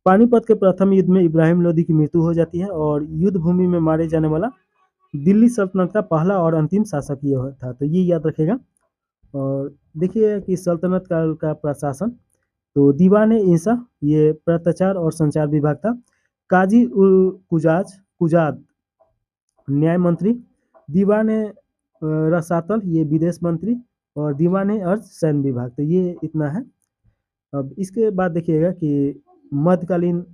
पानीपत के प्रथम युद्ध में इब्राहिम लोदी की मृत्यु हो जाती है और युद्ध भूमि में मारे जाने वाला दिल्ली सल्तनत का पहला और अंतिम शासक ये था, तो ये याद रखेगा। और देखिए कि सल्तनत काल का प्रशासन, तो दीवान इंसा ये पत्राचार और संचार विभाग था। काजी उल कुजाद न्याय मंत्री। दीवान रसातल ये विदेश मंत्री। और दीवान अर्ज सैन्य विभाग, तो ये इतना है। अब इसके बाद देखिएगा कि मध्यकालीन,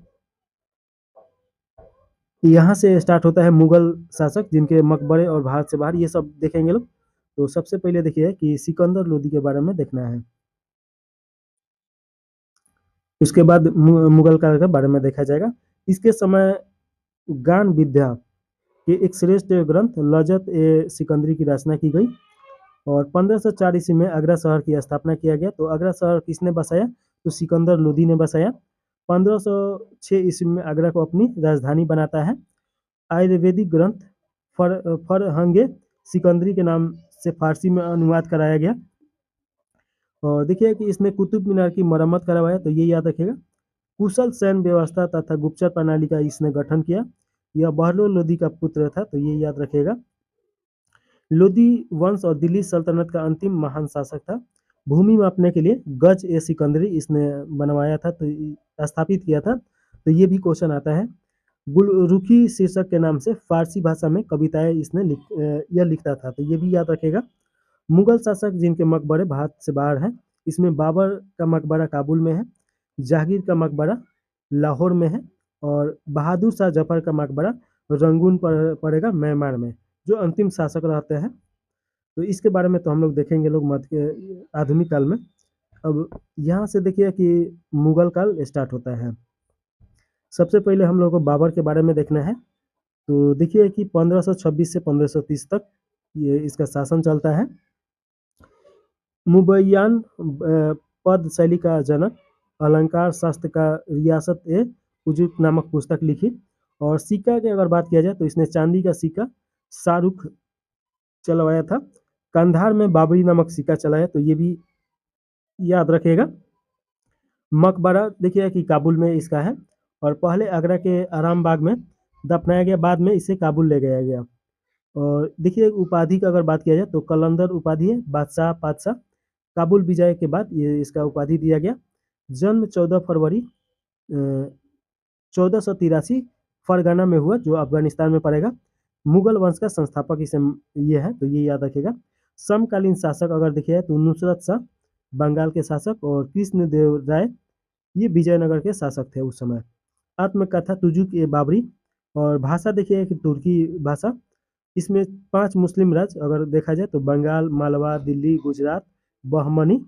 यहाँ से स्टार्ट होता है मुगल शासक जिनके मकबरे और भारत से बाहर, ये सब देखेंगे लोग। तो सबसे पहले देखिए कि सिकंदर लोदी के बारे में देखना है। उसके बाद मुगल काल के बारे में देखा जाएगा। इसके समय गान विद्या के एक श्रेष्ठ ग्रंथ लजत ए सिकंदरी की रचना की गई। और 1504 ईस्वी में आगरा शहर की स्थापना किया गया। तो आगरा शहर किसने बसाया? तो सिकंदर लोदी ने बसाया। 1506 ईस्वी में आगरा को अपनी राजधानी बनाता है। आयुर्वेदिक ग्रंथ फरहंगे सिकंदरी के नाम से फारसी में अनुवाद कराया गया। और देखिए कि इसने कुतुब मीनार की मरम्मत करवाया, तो ये याद रखिएगा। कुशल सैन्य व्यवस्था तथा गुप्तचर प्रणाली का इसने गठन किया। यह बहलोल लोदी का पुत्र था, तो ये याद रखिएगा। लोदी वंश और दिल्ली सल्तनत का अंतिम महान शासक था। भूमि मापने के लिए गज ए सिकंदरी इसने बनवाया था, तो स्थापित किया था, तो ये भी क्वेश्चन आता है। गुलरुखी शीर्षक के नाम से फारसी भाषा में कविताएं इसने यह लिखता था, तो ये भी याद रखेगा। मुगल शासक जिनके मकबरे भारत से बाहर हैं, इसमें बाबर का मकबरा काबुल में है। जहांगीर का मकबरा लाहौर में है। और बहादुर शाह जफर का मकबरा रंगून पड़ेगा म्यांमार में, जो अंतिम शासक रहते हैं। तो इसके बारे में तो हम लोग देखेंगे लोग मध्य के आधुनिक काल में। अब यहाँ से देखिए कि मुगल काल स्टार्ट होता है। सबसे पहले हम लोग को बाबर के बारे में देखना है। तो देखिए कि 1526 से 1530 तक ये इसका शासन चलता है। मुबैयान पद शैली का जनक, अलंकार शास्त्र का रियासत ए उजुक नामक पुस्तक लिखी। और सिक्का की अगर बात किया जाए तो इसने चांदी का सिक्का शाहरुख चलवाया था। कंधार में बाबरी नामक सिक्का चलाया, तो ये भी याद रखिएगा। मकबरा देखिए कि काबुल में इसका है। और पहले आगरा के आराम बाग में दफनाया गया, बाद में इसे काबुल ले गया गया। और देखिए उपाधि का अगर बात किया जाए तो कलंदर उपाधि है, बादशाह पातशाह। काबुल विजय के बाद ये इसका उपाधि दिया गया। जन्म 14 फरवरी 1483 फरगाना में हुआ, जो अफगानिस्तान में पड़ेगा। मुगल वंश का संस्थापक इसे ये है, तो ये याद रखेगा। समकालीन शासक अगर देखिए तो नुसरत शाह बंगाल के शासक, और कृष्ण देव राय ये विजयनगर के शासक थे उस समय। आत्मकथा तुजुक ए बाबरी। और भाषा देखिए कि तुर्की भाषा। इसमें 5 मुस्लिम राज्य अगर देखा जाए तो बंगाल, मालवा, दिल्ली, गुजरात, बहमनी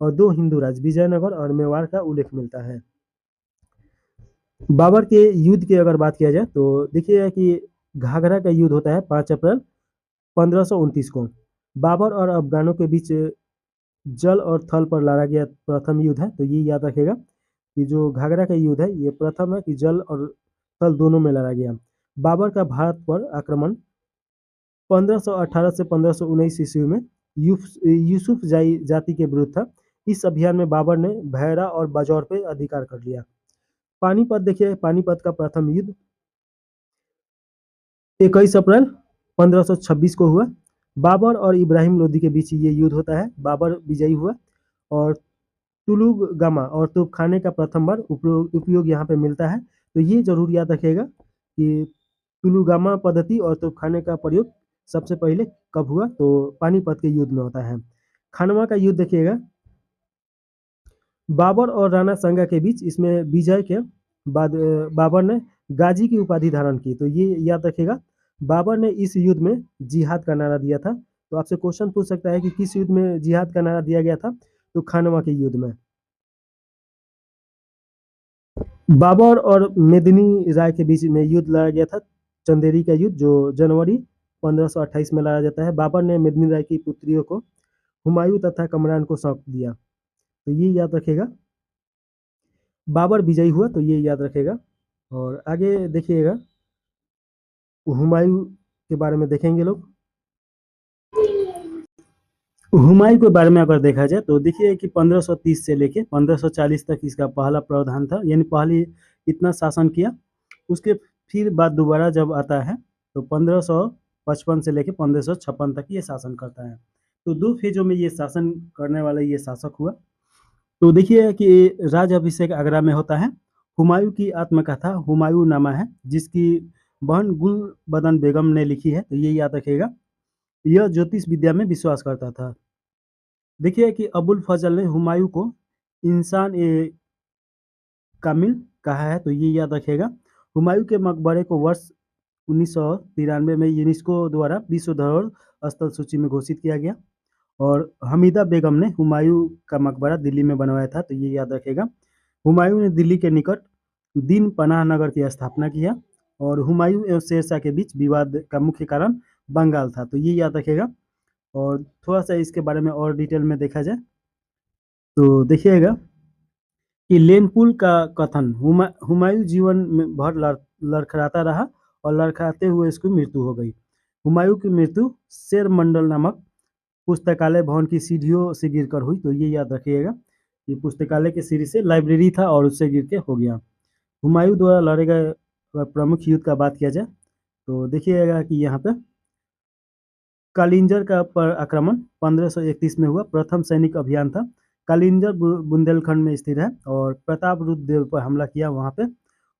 और 2 हिंदू राज्य विजयनगर और मेवाड़ का उल्लेख मिलता है। बाबर के युद्ध की अगर बात किया जाए तो देखिए कि घाघरा का युद्ध होता है 5 अप्रैल 1529 को। बाबर और अफगानों के बीच जल और थल पर लड़ा गया प्रथम युद्ध है, तो ये याद रखेगा कि जो घाघरा का युद्ध है ये प्रथम है कि जल और थल दोनों में लड़ा गया। बाबर का भारत पर आक्रमण 1518 से 1519 ईस्वी में यूसुफ जाति के विरुद्ध था। इस अभियान में बाबर ने भैरा और बाजौर पे अधिकार कर लिया। पानीपत देखिए, पानीपत का प्रथम युद्ध 21 अप्रैल 1526 को हुआ। बाबर और इब्राहिम लोदी के बीच ये युद्ध होता है। बाबर विजयी हुआ। और तुलुगामा और तोपखाने का प्रथम बार उपयोग यहाँ पे मिलता है, तो ये जरूर याद रखिएगा कि तुलुगामा पद्धति और तोपखाने का प्रयोग सबसे पहले कब हुआ, तो पानीपत के युद्ध में होता है। खानवा का युद्ध देखिएगा बाबर और राणा संगा के बीच, इसमें विजय के बाद बाबर ने गाजी की उपाधि धारण की, तो ये याद रखिएगा। बाबर ने इस युद्ध में जिहाद का नारा दिया था। तो आपसे क्वेश्चन पूछ सकता है कि किस युद्ध में जिहाद का नारा दिया गया था, तो खानवा के युद्ध में। बाबर और मेदिनी राय के बीच में युद्ध लड़ा गया था, चंदेरी का युद्ध, जो जनवरी 1528 में लाया जाता है। बाबर ने मेदिनी राय की पुत्रियों को हुमायूं तथा कमरान को सौंप दिया, तो ये याद रखिएगा। बाबर विजयी हुआ, तो ये याद रखेगा। और आगे देखिएगा, हुमायूं के बारे में देखेंगे लोग। हुमायूं के बारे में अगर देखा जाए तो देखिए कि 1530 से लेके 1540 तक इसका पहला प्रावधान था, यानी पहले इतना शासन किया। उसके फिर बाद दोबारा जब आता है तो 1555 से लेके 1556 तक ये शासन करता है। तो दो फेजों में ये शासन करने वाला ये शासक हुआ। तो देखिए कि राज अभिषेक आगरा में होता है। हुमायूं की आत्मकथा हुमायूं नामा है, जिसकी बहन गुलबदन बेगम ने लिखी है, तो ये याद रखिएगा। यह ज्योतिष विद्या में विश्वास करता था। देखिए कि अबुल फजल ने हुमायूं को इंसान ए कामिल कहा है, तो ये याद रखिएगा। हुमायूं के मकबरे को वर्ष 1993 में यूनेस्को द्वारा विश्व धरोहर स्थल सूची में घोषित किया गया। और हमीदा बेगम ने हुमायूं का मकबरा दिल्ली में बनवाया था, तो ये याद रखेगा। हुमायूं ने दिल्ली के निकट दीन पनाह नगर की स्थापना किया। और हुमायूं एवं शेरशाह के बीच विवाद का मुख्य कारण बंगाल था, तो ये याद रखेगा। और थोड़ा सा इसके बारे में और डिटेल में देखा जाए तो देखिएगा कि लेनपुल का कथन हुमायूं जीवन में भर लड़खड़ाता रहा और लड़खड़ाते हुए इसकी मृत्यु हो गई। हुमायूं की मृत्यु शेर मंडल नामक पुस्तकालय भवन की सीढ़ियों से गिरकर हुई, तो ये याद रखिएगा। ये पुस्तकालय की सीढ़ी से लाइब्रेरी था और उससे गिर के हो गया। हुमायूं द्वारा लड़े गए प्रमुख युद्ध का बात किया जाए तो देखिएगा कि यहाँ पे कालिंजर का पर आक्रमण 1531 में हुआ, प्रथम सैनिक अभियान था। कालिंजर बुंदेलखंड में स्थित है और प्रताप रुद्रदेव पर हमला किया वहाँ पे।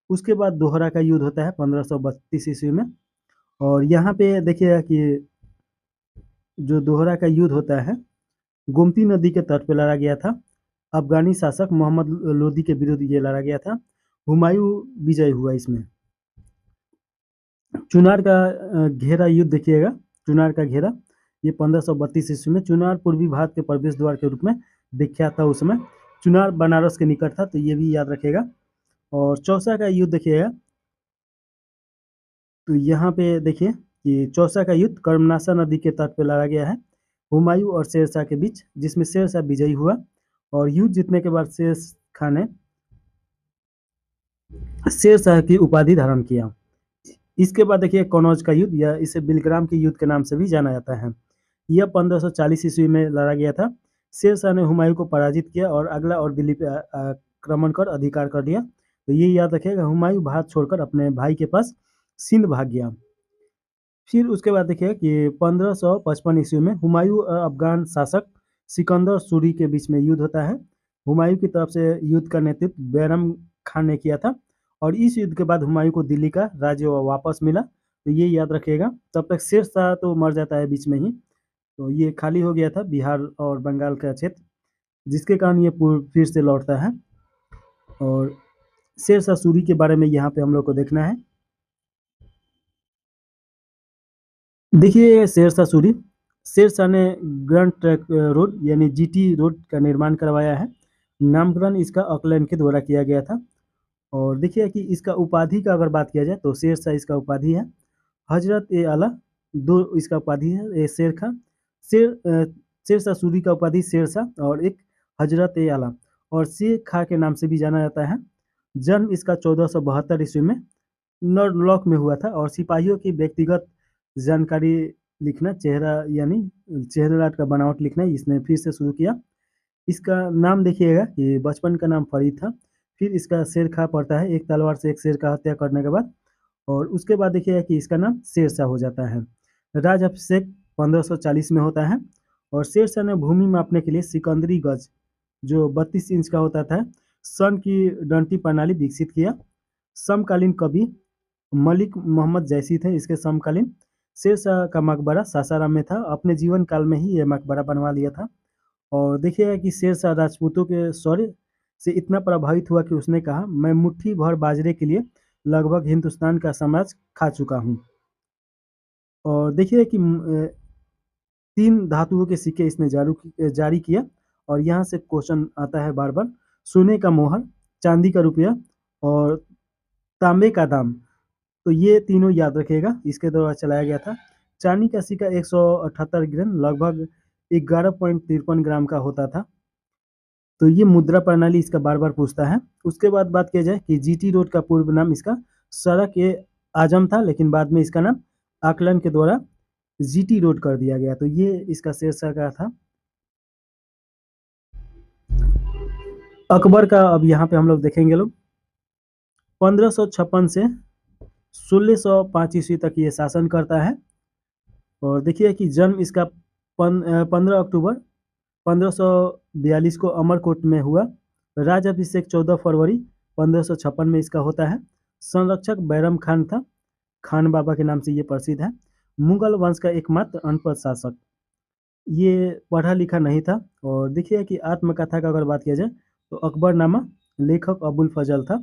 उसके बाद दोहरा का युद्ध होता है 1532 ईस्वी में। और यहाँ पे देखिएगा कि जो दोहरा का युद्ध होता है गोमती नदी के तट पे लड़ा गया था। अफगानी शासक मोहम्मद लोदी के विरुद्ध ये लड़ा गया था। हुमायूं विजय हुआ इसमें। चुनार का घेरा युद्ध देखिएगा। चुनार का घेरा ये 1532 ईस्वी में चुनार पूर्वी भारत के प्रवेश द्वार के रूप में विख्यात था उस समय। चुनार बनारस के निकट था, तो ये भी याद रखेगा। और चौसा का युद्ध देखिएगा, तो यहाँ पे देखिए कि चौसा का युद्ध कर्मनाशा नदी के तट पे लड़ा गया है हुमायूं और शेरशाह के बीच, जिसमें शेरशाह विजयी हुआ। और युद्ध जीतने के बाद शेर खान ने शेरशाह की उपाधि धारण किया। इसके बाद देखिए कनौज का युद्ध, या इसे बिलग्राम के युद्ध के नाम से भी जाना जाता है। यह 1540 ईस्वी में लड़ा गया था। शेरशाह ने हुमायूं को पराजित किया और आगरा और दिल्ली पे आक्रमण कर अधिकार कर लिया। तो ये याद रखिएगा, हुमायूं भारत छोड़कर अपने भाई के पास सिंध भाग गया। फिर उसके बाद देखिए कि 1555 ईस्वी में हुमायूं और अफगान शासक सिकंदर सूरी के बीच में युद्ध होता है। हुमायूं की तरफ से युद्ध का नेतृत्व बैरम खान ने किया था। और इस युद्ध के बाद हुमायूं को दिल्ली का राज्य वापस मिला, तो ये याद रखिएगा। तब तक शेरशाह तो मर जाता है बीच में ही, तो ये खाली हो गया था बिहार और बंगाल का क्षेत्र, जिसके कारण ये फिर से लौटता है। और शेरशाह सूरी के बारे में यहाँ पे हम लोग को देखना है। देखिए शेरशाह सूरी, शेरशाह ने ग्रैंड ट्रंक रोड यानी जीटी रोड का निर्माण करवाया है। नामकरण इसका ऑकलैंड के द्वारा किया गया था। और देखिए कि इसका उपाधि का अगर बात किया जाए तो शेरशाह इसका उपाधि है। हजरत ए आला दो इसका उपाधि है। शेर खां शेरशाह सूरी का उपाधि शेरशाह और एक हजरत ए आला और शेर खां के नाम से भी जाना जाता है। जन्म इसका 1472 ईस्वी में नॉर्लॉक में हुआ था। और सिपाहियों की व्यक्तिगत जानकारी लिखना, चेहरा यानी चेहरा का बनावट लिखना इसने फिर से शुरू किया। इसका नाम देखिएगा कि बचपन का नाम फरीद था। फिर इसका शेर खां पड़ता है, एक तलवार से एक शेर का हत्या करने के बाद। और उसके बाद देखिएगा कि इसका नाम शेरशाह हो जाता है। राज अभिषेक 1540 में होता है। और शेरशाह ने भूमि मापने के लिए सिकंदरी गज, जो 32 इंच का होता था, सन की डंटी प्रणाली विकसित किया। समकालीन कवि मलिक मोहम्मद जैसी थे इसके समकालीन। शेरशाह का मकबरा सासाराम में था। अपने जीवन काल में ही यह मकबरा बनवा लिया था। और देखिएगा कि शेरशाह राजपूतों के शौर्य से इतना प्रभावित हुआ कि उसने कहा, मैं मुट्ठी भर बाजरे के लिए लगभग हिंदुस्तान का साम्राज्य खा चुका हूँ। और देखिए कि 3 धातुओं के सिक्के इसने जारी किया। और यहाँ से क्वेश्चन आता है बार बार, सोने का मोहर, चांदी का रुपया और तांबे का दाम, तो ये तीनों याद रखिएगा, इसके द्वारा चलाया गया था। चांदी का सिक्का 178 ग्राम लगभग 11.53 ग्राम का होता था। तो ये मुद्रा प्रणाली इसका बार बार पूछता है। उसके बाद बात किया जाए कि जीटी रोड का पूर्व नाम इसका सड़क ए आजम था, लेकिन बाद में इसका नाम आकलन के द्वारा जीटी रोड कर दिया गया। तो ये इसका शीर्षक का था। अकबर का अब यहाँ पे हम लोग देखेंगे लोग 1556 से 1605 ईस्वी तक ये शासन करता है। और देखिए कि जन्म इसका 15 अक्टूबर 1542 को अमरकोट में हुआ। राजाभिषेक 14 फरवरी 1556 में इसका होता है। संरक्षक बैरम खान था, खान बाबा के नाम से ये प्रसिद्ध है। मुगल वंश का एकमात्र अनपढ़ शासक, ये पढ़ा लिखा नहीं था। और देखिए कि आत्मकथा का अगर बात किया जाए तो अकबरनामा, लेखक अबुल फजल था।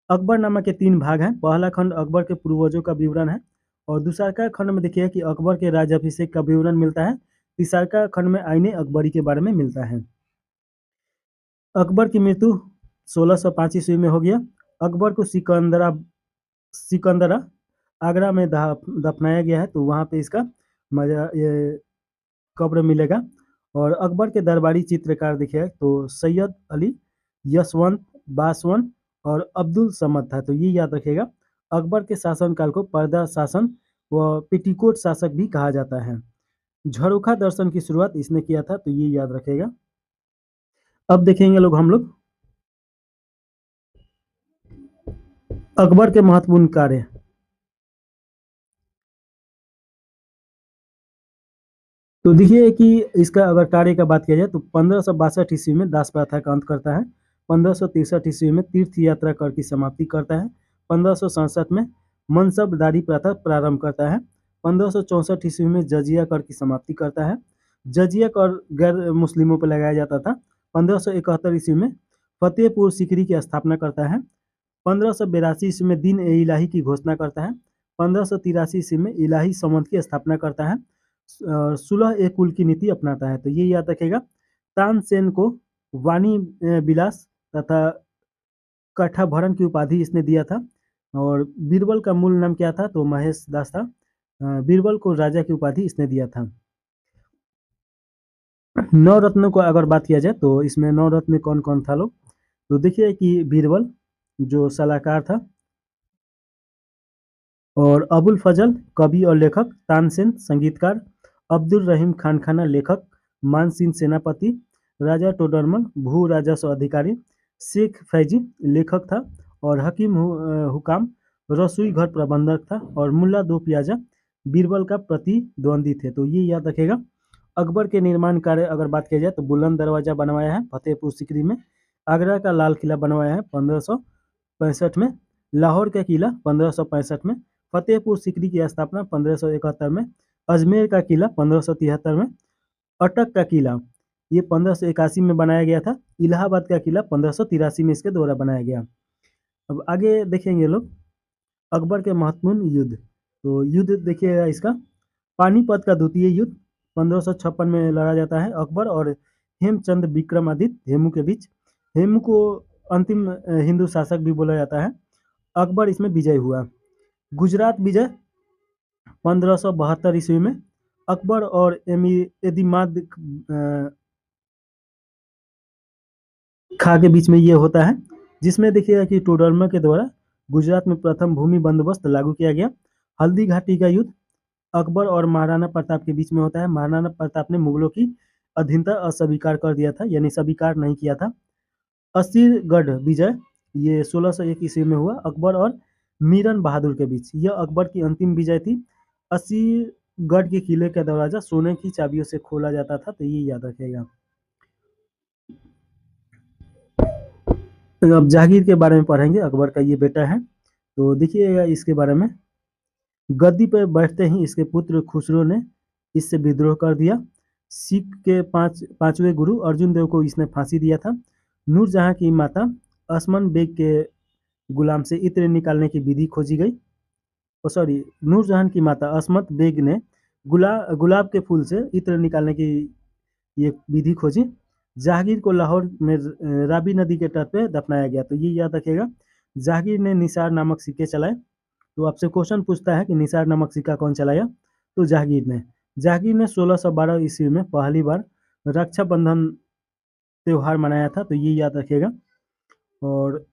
अकबरनामा के 3 भाग हैं। पहला खंड अकबर के पूर्वजों का विवरण है, और दूसरा खंड में देखिए कि अकबर के राज्याभिषेक का विवरण मिलता है। तीसरा खंड में आईने अकबरी के बारे में मिलता है। अकबर की मृत्यु 1605 ईस्वी में हो गया। अकबर को सिकंदरा आगरा में दफनाया गया है, तो वहाँ पे इसका ये कब्र मिलेगा। और अकबर के दरबारी चित्रकार देखिए तो सैयद अली, यशवंत, बासवन और अब्दुल समद था। तो ये याद रखिएगा। अकबर के शासनकाल को पर्दा शासन व पेटीकोट शासक भी कहा जाता है। झरोखा दर्शन की शुरुआत इसने किया था, तो ये याद रखेगा। अब देखेंगे लोग हम लोग अकबर के महत्वपूर्ण कार्य। तो देखिए कि इसका अगर कार्य का बात किया जाए तो 1562 ईस्वी में दास प्रथा का अंत करता है। 1563 ईस्वी में तीर्थ यात्रा कर की समाप्ति करता है। 1567 में मनसबदारी प्रथा प्रारंभ करता है। 1564 ईस्वी में जजिया कर की समाप्ति करता है। जजिया कर गैर मुस्लिमों पर लगाया जाता था। 1571 ईस्वी में फतेहपुर सीकरी की स्थापना करता है। 1582 ईस्वी में दिन ए इलाही की घोषणा करता है। 1583 ईस्वी में इलाही संवत की स्थापना करता है। सुलह ए कुल की नीति अपनाता है। तो ये याद रखेगा। तानसेन को वाणी विलास तथा कठाभरण की उपाधि इसने दिया था। और बीरबल का मूल नाम क्या था, तो महेश दास था। बीरबल को राजा की उपाधि इसने दिया था। नौ रत्नों को अगर बात किया जाए तो इसमें 9 रत्न कौन कौन था लोग, तो देखिए कि बीरबल जो सलाहकार था, और अबुल फजल कवि और लेखक, तानसेन संगीतकार, अब्दुल रहीम खानखाना लेखक, मानसिंह सेनापति, राजा टोडरमल भू राजस्व अधिकारी, शेख फैजी लेखक था, और हकीम हुकाम रसोई घर प्रबंधक था, और मुल्ला दो प्याजा बीरबल का प्रतिद्वंदी थे। तो ये याद रखेगा। अकबर के निर्माण कार्य अगर बात किया जाए तो बुलंद दरवाजा बनवाया है फतेहपुर सीकरी में। आगरा का लाल किला बनवाया है 1565 में। लाहौर का किला 1565 में। फतेहपुर सीकरी की स्थापना 1571 में। अजमेर का किला 1573 में। अटक का किला ये 1581 में बनाया गया था। इलाहाबाद का किला 1583 में इसके द्वारा बनाया गया। अब आगे देखेंगे लोग अकबर के महत्वपूर्ण युद्ध। तो युद्ध देखिएगा इसका पानीपत का द्वितीय युद्ध 1556 में लड़ा जाता है अकबर और हेमचंद विक्रमादित्य हेमू के बीच। हेमू को अंतिम हिंदू शासक भी बोला जाता है। अकबर इसमें विजय हुआ। गुजरात विजय 1572 ईस्वी में अकबर और एदिमाद खां के बीच में ये होता है, जिसमें देखिएगा कि टोडरमल के द्वारा गुजरात में प्रथम भूमि बंदोबस्त लागू किया गया। हल्दी घाटी का युद्ध अकबर और महाराणा प्रताप के बीच में होता है। महाराणा प्रताप ने मुगलों की अधीनता अस्वीकार कर दिया था, यानी स्वीकार नहीं किया था। असीरगढ़ विजय ये 1601 ईस्वी में हुआ अकबर और मीरन बहादुर के बीच। यह अकबर की अंतिम विजय थी। असीरगढ़ के किले का दरवाजा सोने की चाबियों से खोला जाता था। तो ये याद रखेगा। अब जहांगीर के बारे में पढ़ेंगे। अकबर का ये बेटा है, तो देखिएगा इसके बारे में। गद्दी पर बैठते ही इसके पुत्र खुसरो ने इससे विद्रोह कर दिया। सिख के पांचवें गुरु अर्जुन देव को इसने फांसी दिया था। नूरजहां की माता असमन बेग के गुलाम से इत्र निकालने की विधि खोजी गई। नूरजहां की माता असमत बेग ने गुलाब के फूल से इत्र निकालने की ये विधि खोजी। जहांगीर को लाहौर में रावी नदी के तट पे दफनाया गया। तो ये याद रखिएगा। जहांगीर ने निसार नामक सिक्के चलाए। तो आपसे क्वेश्चन पूछता है कि निसार नामक सिक्का कौन चलाया, तो जहांगीर ने 1612 ईस्वी में पहली बार रक्षाबंधन त्योहार मनाया था, तो ये याद रखिएगा। और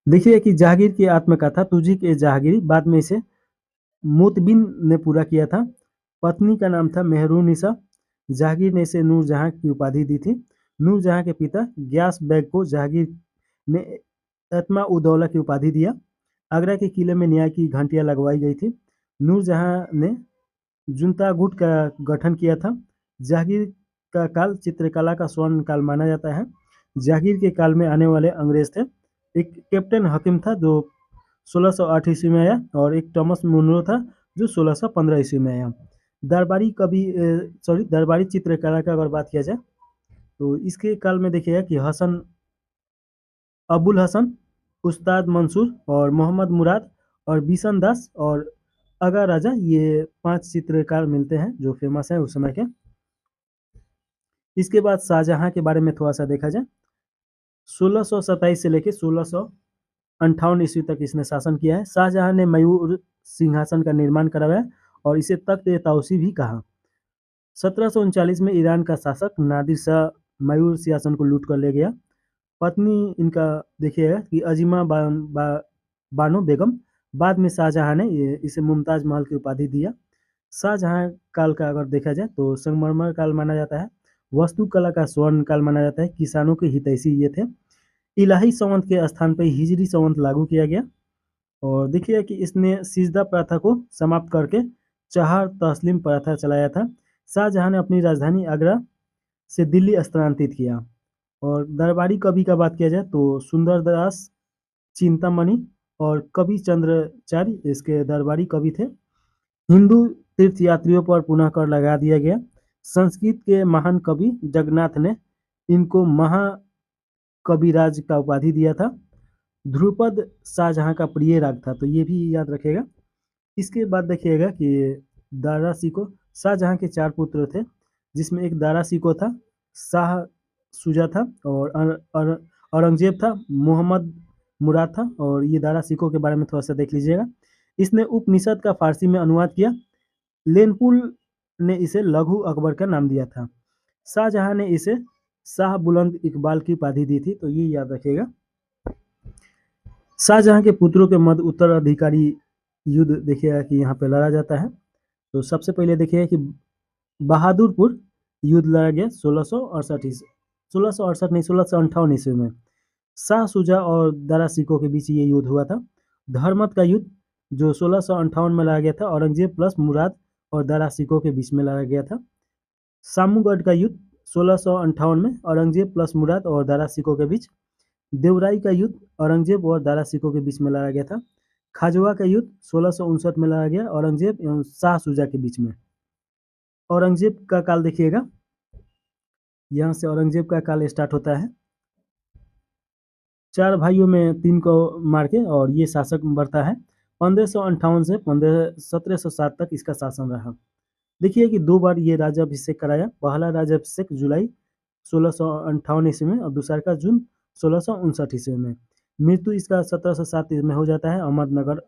देखिए कि जहांगीर की आत्मकथा तुझी के जहांगीरी बाद में इसे मुतबिन ने पूरा किया था। पत्नी का नाम था मेहरुनिसा। जहांगीर ने इसे नूरजहां की उपाधि दी थी। नूरजहां के पिता ग्यास बेग को जहांगीर ने एतमा उदौला की उपाधि दिया। आगरा के किले में न्याय की घंटियां लगवाई गई थी। नूरजहां ने जुनता गुट का गठन किया था। जहांगीर का काल चित्रकला का स्वर्ण काल माना जाता है। जहांगीर के काल में आने वाले अंग्रेज थे। एक कैप्टन हकीम था जो 1608 ईस्वी में आया, और एक थॉमस मुनरो था जो 1615 ईस्वी में आया। दरबारी चित्रकला का अगर बात किया जाए तो इसके काल में देखिएगा कि अबुल हसन, उस्ताद मंसूर और मोहम्मद मुराद और बिशन दास और अगा राजा, ये 5 चित्रकार मिलते हैं जो फेमस हैं उस समय के। इसके बाद शाहजहां के बारे में थोड़ा सा देखा जाए। 1627 से लेकर 1658 ईस्वी तक इसने शासन किया है। शाहजहां ने मयूर सिंहासन का निर्माण करवाया और इसे तख्त-ए-ताऊसी भी कहा। 1739 में ईरान का शासक नादिर शाह मयूर सिंहासन को लूट कर ले गया। पत्नी इनका देखिएगा कि अजीमा बानो बेगम, बाद में शाहजहां ने इसे मुमताज महल की उपाधि दिया। शाहजहां काल का अगर देखा जाए तो संगमरमर काल माना जाता है। वास्तुकला का स्वर्ण काल माना जाता है। किसानों के हितैषी ये थे। इलाही संवत के स्थान पर हिजरी संवत लागू किया गया। और देखिए कि इसने सिजदा प्रथा को समाप्त करके चहार तस्लीम प्रथा चलाया था। शाहजहां ने अपनी राजधानी आगरा से दिल्ली स्थानांतरित किया। और दरबारी कवि का बात किया जाए तो सुंदरदास चिंतामणि और कवि चंद्राचार्य इसके दरबारी कवि थे। हिंदू तीर्थयात्रियों पर पुनः कर लगा दिया गया। संस्कृत के महान कवि जगन्नाथ ने इनको महाकविराज का उपाधि दिया था। ध्रुपद शाहजहां का प्रिय राग था, तो ये भी याद रखिएगा। इसके बाद देखिएगा कि दारा सिको, शाहजहां के 4 पुत्र थे जिसमें एक दारा सिको था, शाह शुजा था और औरंगजेब था, मोहम्मद मुराद था। और ये दारा सिको के बारे में थोड़ा सा देख लीजिएगा। इसने उपनिषद का फारसी में अनुवाद किया। लेनपुल ने इसे लघु अकबर का नाम दिया था। शाहजहां ने इसे शाह बुलंद इकबाल की उपाधि दी थी, तो ये याद रखिएगा। शाहजहां के पुत्रों के मध्य उत्तराधिकारी युद्ध देखिएगा कि यहाँ पे लड़ा जाता है। तो सबसे पहले देखिएगा कि बहादुरपुर युद्ध लड़ा गया 1668 नहीं 1658 ईस्वी में। शाह शुजा और दारा सिको के बीच ये युद्ध हुआ था। धर्मत का युद्ध जो 1658 में लड़ा गया था, औरंगजेब प्लस मुराद और दारा सिको के बीच में लड़ा गया था। सामूगढ़ का युद्ध 1658 में औरंगजेब प्लस मुराद और दारा सिको के बीच। देवराई का युद्ध औरंगजेब और दारा सिको के बीच में लड़ा गया था। खाजवा का युद्ध 1659 में लड़ा गया औरंगजेब एवं शाह शुजा के बीच में। औरंगजेब का काल देखिएगा, यहाँ से औरंगजेब का काल स्टार्ट होता है। 4 भाइयों में 3 को मार के और ये शासक बढ़ता है। 1558 से 1707 तक इसका शासन रहा। देखिए कि 2 बार ये राज्याभिषेक कराया। पहला राज्याभिषेक जुलाई 1658 ईस्वी में और दूसरा का जून 1659 ईस्वी में। मृत्यु इसका 1707 में हो जाता है अहमदनगर।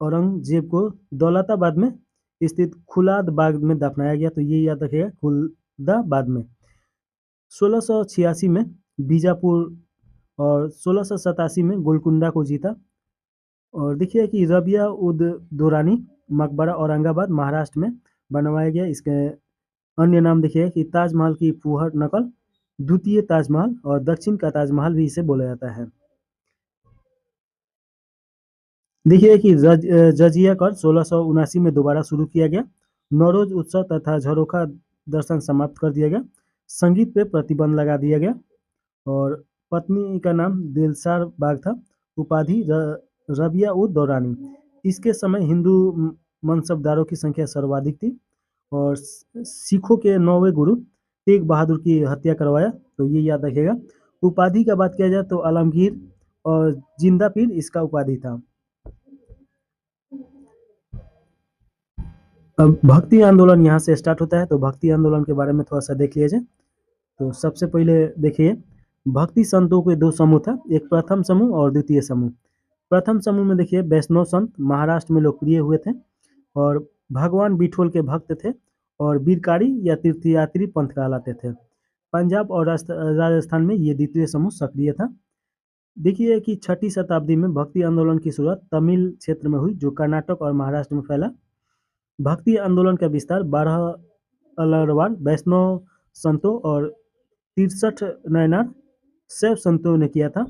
औरंगजेब को दौलताबाद में स्थित खुलाद बाग में दफनाया गया, तो ये याद रखिएगा खुलदाबाद में। 1686 में बीजापुर और 1687 में गोलकुंडा को जीता। और देखिए कि रबिया उद दौरानी मकबरा औरंगाबाद महाराष्ट्र में बनवाया गया। इसके अन्य नाम देखिए कि ताजमहल की फुहर नकल, द्वितीय ताजमहल और दक्षिण का ताजमहल भी इसे बोला जाता है। देखिए कि जजिया कर 1679 में दोबारा शुरू किया गया। नौरोज उत्सव तथा झरोखा दर्शन समाप्त कर दिया गया। संगीत पे प्रतिबंध लगा दिया गया। और पत्नी का नाम दिलसार बाग था। उपाधि रबिया उद दौरानी। इसके समय हिंदू मनसबदारों की संख्या सर्वाधिक थी। और सिखों के 9वें गुरु तेग बहादुर की हत्या करवाया, तो ये याद रखिएगा। उपाधि का बात किया जाए तो आलमगीर और जिंदा पीर इसका उपाधि था। अब भक्ति आंदोलन यहाँ से स्टार्ट होता है, तो भक्ति आंदोलन के बारे में थोड़ा सा देख लिया जाए। तो सबसे पहले देखिए भक्ति संतों के 2 समूह था, एक प्रथम समूह और द्वितीय समूह। प्रथम समूह में देखिए वैष्णव संत महाराष्ट्र में लोकप्रिय हुए थे और भगवान बिठोल के भक्त थे और बीरकारी या तीर्थयात्री पंथ कहलाते थे। पंजाब और राजस्थान में ये द्वितीय समूह सक्रिय था। देखिए कि छठी शताब्दी में भक्ति आंदोलन की शुरुआत तमिल क्षेत्र में हुई, जो कर्नाटक और महाराष्ट्र में फैला। भक्ति आंदोलन का विस्तार 12 अलरवार वैष्णव संतों और 63 नयनार शैव संतों ने किया था।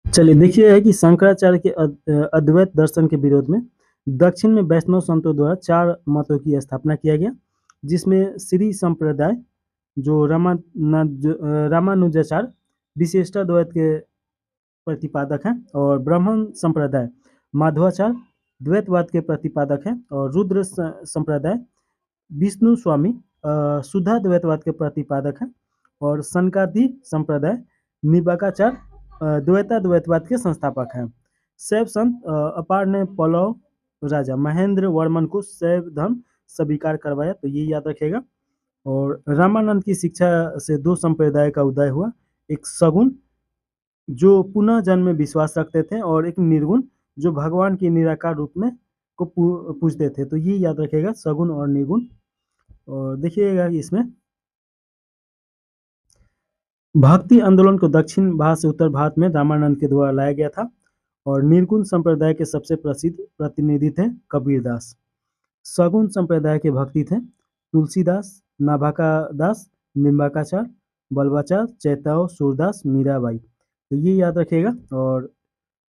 चलिए देखिए है कि शंकराचार्य के अद्वैत दर्शन के विरोध में दक्षिण में वैष्णव संतों द्वारा 4 मतों की स्थापना किया गया, जिसमें श्री संप्रदाय जो रामानुजाचार्य विशिष्टाद्वैत के प्रतिपादक हैं और ब्राह्मण संप्रदाय माधवाचार्य द्वैतवाद के प्रतिपादक हैं और रुद्र संप्रदाय विष्णु स्वामी शुद्धाद्वैतवाद के प्रतिपादक हैं और सनकादि संप्रदाय निम्बार्काचार्य द्वैताद्वैतवाद के संस्थापक हैं। शैव संत अपार ने पल्लव राजा महेंद्र वर्मन को शैव धर्म स्वीकार करवाया, तो ये याद रखेगा। और रामानंद की शिक्षा से 2 संप्रदाय का उदय हुआ, एक सगुण जो पुनः जन्म में विश्वास रखते थे और एक निर्गुण जो भगवान के निराकार रूप में को पूजते थे, तो ये याद रखेगा सगुण और निर्गुण। और देखिएगा इसमें भक्ति आंदोलन को दक्षिण भारत से उत्तर भारत में रामानंद के द्वारा लाया गया था और निर्गुण संप्रदाय के सबसे प्रसिद्ध प्रतिनिधि थे कबीरदास। सगुण संप्रदाय के भक्ति थे तुलसीदास, नाभाका दास, निम्बार्काचार्य, बल्बाचार्य, चैतन्य, सूरदास, मीराबाई, तो ये याद रखिएगा। और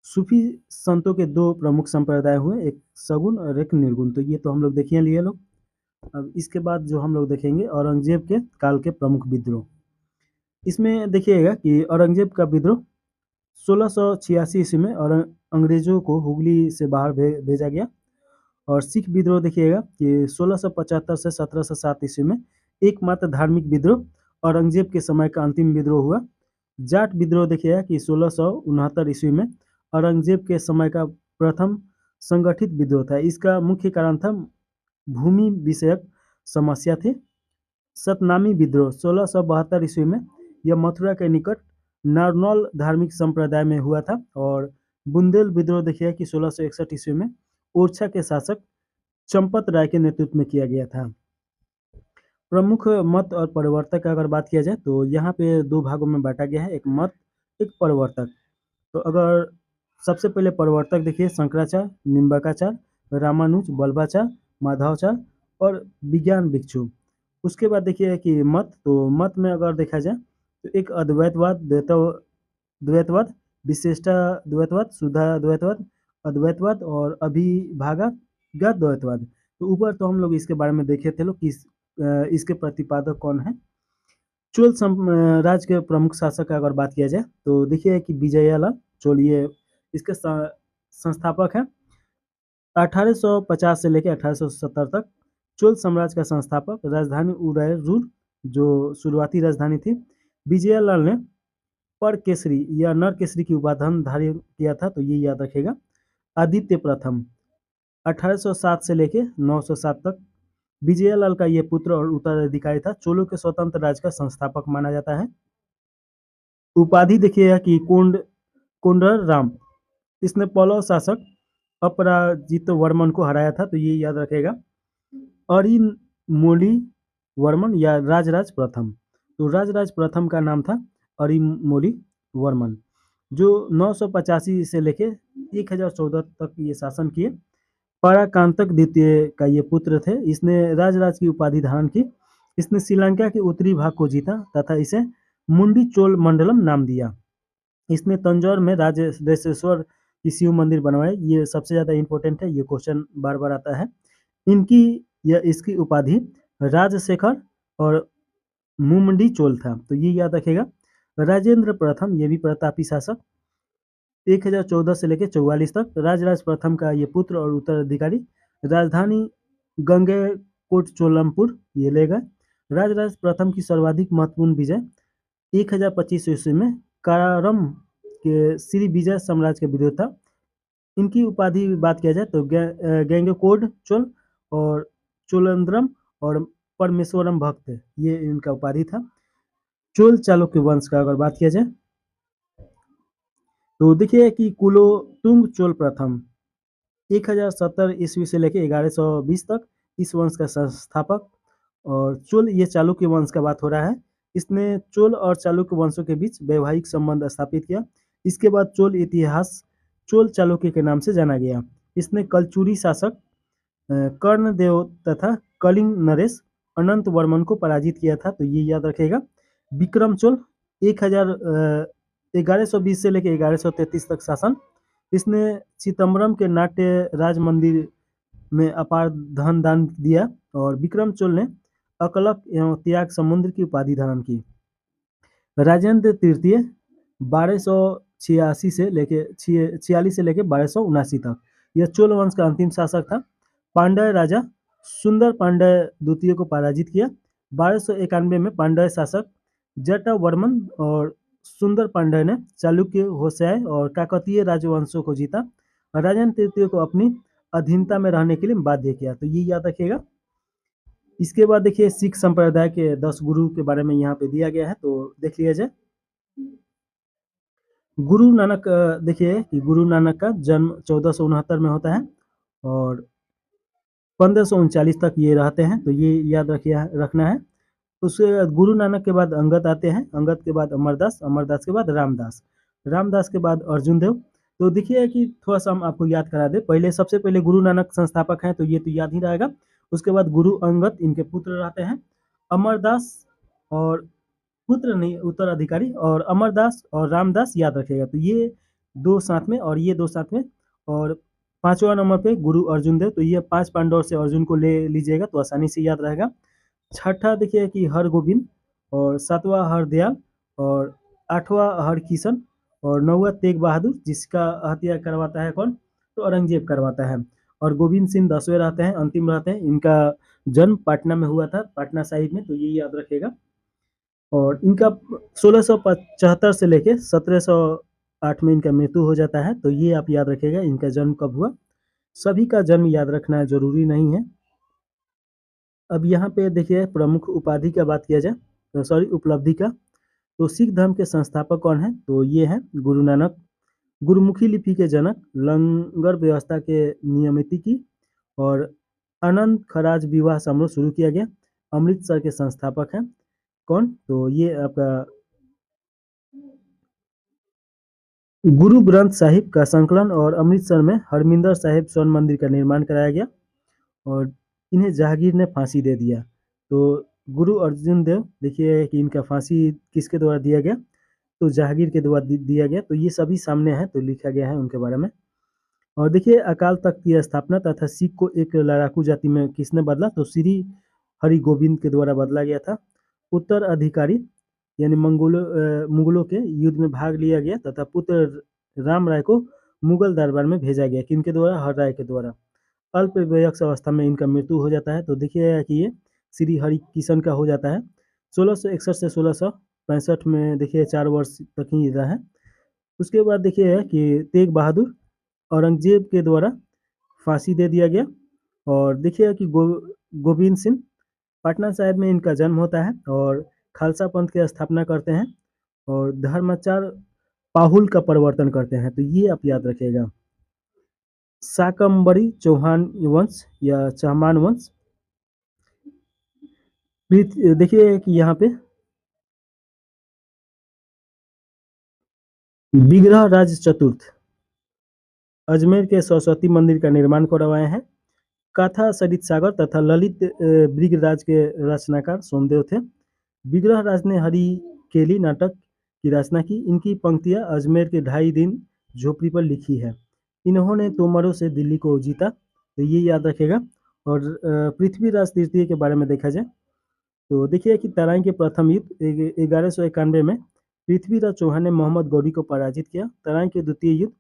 सूफी संतों के 2 प्रमुख संप्रदाय हुए, एक सगुण और एक निर्गुण, तो ये तो हम लोग देखिए लिए लोग। अब इसके बाद जो हम लोग देखेंगे औरंगजेब के काल के प्रमुख विद्रोह। इसमें देखिएगा कि औरंगजेब का विद्रोह 1686 ईस्वी में और अंग्रेजों को हुगली से बाहर भेजा गया। और सिख विद्रोह देखिएगा कि 1675 से 1707 ईस्वी में एकमात्र धार्मिक विद्रोह औरंगजेब के समय का अंतिम विद्रोह हुआ। जाट विद्रोह देखिएगा कि 1669 ईस्वी में औरंगजेब के समय का प्रथम संगठित विद्रोह था। इसका मुख्य कारण था भूमि विषयक समस्या थी। सतनामी विद्रोह 1672 ईस्वी में यह मथुरा के निकट नारनौल धार्मिक संप्रदाय में हुआ था। और बुंदेल विद्रोह देखिए कि 1661 ईस्वी में ओरछा के शासक चंपत राय के नेतृत्व में किया गया था। प्रमुख मत और परिवर्तक का अगर बात किया जाए तो यहाँ पे 2 भागों में बांटा गया है, एक मत एक परिवर्तक। तो अगर सबसे पहले परिवर्तक देखिए शंकराचार्य, निम्बार्काचार्य, रामानुज, वल्लभाचार्य, माधवाचार्य और विज्ञान भिक्षु। उसके बाद देखिए कि मत, तो मत में अगर देखा जाए तो एक अद्वैतवाद, द्वैतवाद, विशिष्टाद्वैतवाद, शुद्धाद्वैतवाद, अद्वैतवाद और अभिभागत द्वैतवाद। तो ऊपर तो हम लोग इसके बारे में देखे थे लोग कि इसके प्रतिपादक कौन है। चोल राज्य के प्रमुख शासक का अगर बात किया जाए तो देखिए कि विजयालय चोल ये इसके संस्थापक हैं। 1850 से लेकर 1870 तक चोल साम्राज्य का संस्थापक, राजधानी उदयपुर जो शुरुआती राजधानी थी। विजयालाल ने पर केसरी या नर केसरी की उपाधि धारण किया था, तो ये याद रखेगा। आदित्य प्रथम 1807 से लेके 907 तक विजयालाल का ये पुत्र और उत्तराधिकारी था। चोलों के स्वतंत्र राज्य का संस्थापक माना जाता है। उपाधि देखिएगा कि कोंडर राम, इसने पल्लव शासक अपराजित वर्मन को हराया था, तो ये याद रखेगा। अरिमोली वर्मन या राजराज प्रथम, तो राजराज प्रथम का नाम था अरिमोली वर्मन, जो 985 से लेके 1014 तक ये शासन किए। पराकांतक द्वितीय का ये पुत्र थे। इसने राजराज की उपाधि धारण की। इसने श्रीलंका के उत्तरी भाग को जीता तथा इसे मुंडी चोल मंडलम नाम दिया। इसने तंजौर में राजराजेश्वर की शिव मंदिर बनवाए। ये सबसे ज़्यादा इंपॉर्टेंट है, ये क्वेश्चन बार बार आता है। इनकी या इसकी उपाधि राजशेखर और मुंडी चोल था, तो ये याद रखेगा। राजेंद्र प्रथम, ये भी प्रतापी शासक, 1014 से लेकर 44 तक राजराज प्रथम का ये पुत्र और उत्तराधिकारी। राजधानी गंगेकोट चोलमपुर ये ले गए। राजराज प्रथम की सर्वाधिक महत्वपूर्ण विजय 1025 ईस्वी में कारारम के श्री विजय साम्राज्य के विरुद्ध था। इनकी उपाधि बात किया जाए तो गंगेकोट चोल और चोलंद्रम और परमेश्वरम भक्त, ये इनका उपाधि था। चोल चालुक्य वंश का अगर बात किया जाए तो देखिए कि कुलोत्तुंग चोल प्रथम 1070 ईस्वी से लेकर 1120 तक इस वंश का संस्थापक। और चोल, ये चालुक्य वंश का बात हो रहा है। इसने चोल और चालुक्य वंशों के बीच वैवाहिक संबंध स्थापित किया। इसके बाद चोल इतिहास चोल चालुक्य के नाम से जाना गया। इसने कलचुरी शासक कर्णदेव तथा कलिंग नरेश अनंत वर्मन को पराजित किया था, तो ये याद रखेगा। विक्रम चोल 1120 से लेकर 1133 तक शासन। इसने चिदम्बरम के नाट्य राज मंदिर में अपार धन दान दिया। और विक्रम चोल ने अकलक एवं त्याग समुद्र की उपाधि धारण की। राजेंद्र तृतीय 1286 से लेके 46 से लेके 1279 तक यह चोल वंश का अंतिम शासक था। पांड्य राजा सुंदर पांड्य द्वितीय को पराजित किया। 1291 में पांड्य शासक जटावर्मन और सुंदर पांड्य ने चालुक्य, होयसला और काकतीय राजवंशों को जीता। राजेंद्र तृतीय को अपनी अधीनता में रहने के लिए बाध्य किया, तो ये याद रखिएगा। इसके बाद देखिए सिख संप्रदाय के 10 गुरु के बारे में यहाँ पे दिया गया है, तो देख लिया जाए। गुरु नानक, देखिए कि गुरु नानक का जन्म 1469 में होता है और 1539 तक ये रहते हैं, तो ये याद रखना है। उसके बाद गुरु नानक के बाद अंगद आते हैं, अंगद के बाद अमरदास, अमरदास के बाद रामदास, रामदास के बाद अर्जुन देव। तो देखिए कि थोड़ा सा हम आपको याद करा दे। पहले सबसे पहले गुरु नानक संस्थापक हैं, तो ये तो याद ही रहेगा। उसके बाद गुरु अंगद, इनके पुत्र रहते हैं। अमरदास और पुत्र नहीं, उत्तराधिकारी, और अमरदास और रामदास याद रखेगा, तो ये दो साथ में और ये दो साथ में। और 5वां नंबर पे गुरु अर्जुन देव, तो ये 5 पांडव से अर्जुन को ले लीजिएगा तो आसानी से याद रहेगा। छठा देखिए कि हरगोविंद, और 7वां हरदयाल, और 8वां हरकिशन, और 9वां तेग बहादुर, जिसका हत्या करवाता है कौन, तो औरंगजेब करवाता है। और गोविंद सिंह 10वें रहते हैं, अंतिम रहते हैं। इनका जन्म पटना में हुआ था, पटना साहिब में, तो ये याद रखेगा। और इनका 1675 से लेके 1708 में इनका मृत्यु हो जाता है, तो ये आप याद रखेगा इनका जन्म कब हुआ। सभी का जन्म याद रखना जरूरी नहीं है। अब यहाँ पे देखिए प्रमुख उपाधि का बात किया जाए, तो सॉरी उपलब्धि का, तो सिख धर्म के संस्थापक कौन है, तो ये है गुरु नानक। गुरुमुखी लिपि के जनक, लंगर व्यवस्था के नियमिति की, और आनंद खराज विवाह समारोह शुरू किया गया। अमृतसर के संस्थापक हैं कौन, तो ये आपका गुरु ग्रंथ साहिब का संकलन और अमृतसर में हरमिंदर साहिब स्वर्ण मंदिर का निर्माण कराया गया। और इन्हें जहांगीर ने फांसी दे दिया। तो गुरु अर्जुन देव, देखिए कि इनका फांसी किसके द्वारा दिया गया, तो जहांगीर के द्वारा दिया गया, तो ये सभी सामने है, तो लिखा गया है उनके बारे में। और देखिए अकाल तख्त की स्थापना तथा सिख को एक लड़ाकू जाति में किसने बदला, तो श्री हरि गोविंद के द्वारा बदला गया था। उत्तराधिकारी यानी मुगलों के युद्ध में भाग लिया गया तथा पुत्र राम राय को मुगल दरबार में भेजा गया, किनके द्वारा, हर राय के द्वारा। अल्प वयस्क अवस्था में इनका मृत्यु हो जाता है, तो देखिए कि ये श्री हरि किशन का हो जाता है। 1661 से 1665 में देखिए 4 वर्ष तक ही रहा है। उसके बाद देखिए कि तेग बहादुर औरंगजेब के द्वारा फांसी दे दिया गया। और देखिए कि गोविंद सिंह, पटना साहिब में इनका जन्म होता है और खालसा पंथ की स्थापना करते हैं और धर्माचार पाहुल का परिवर्तन करते हैं, तो ये आप याद रखिएगा। शाकंभरी चौहान वंश या चौहान वंश। देखिए कि यहाँ पे विग्रह राज चतुर्थ अजमेर के सरस्वती मंदिर का निर्माण करवाए हैं। कथा सरित सागर तथा ललित ब्रिगराज के रचनाकार सोमदेव थे। विग्रह राज ने हरि केली नाटक की रचना की। इनकी पंक्तियां अजमेर के 2.5 दिन झोपड़ी पर लिखी है। इन्होंने तोमरों से दिल्ली को जीता, तो ये याद रखेगा। और पृथ्वीराज तृतीय के बारे में देखा जाए, तो देखिए कि तराइन के प्रथम युद्ध 1191 में पृथ्वीराज चौहान ने मोहम्मद गौरी को पराजित किया। तराइन के द्वितीय युद्ध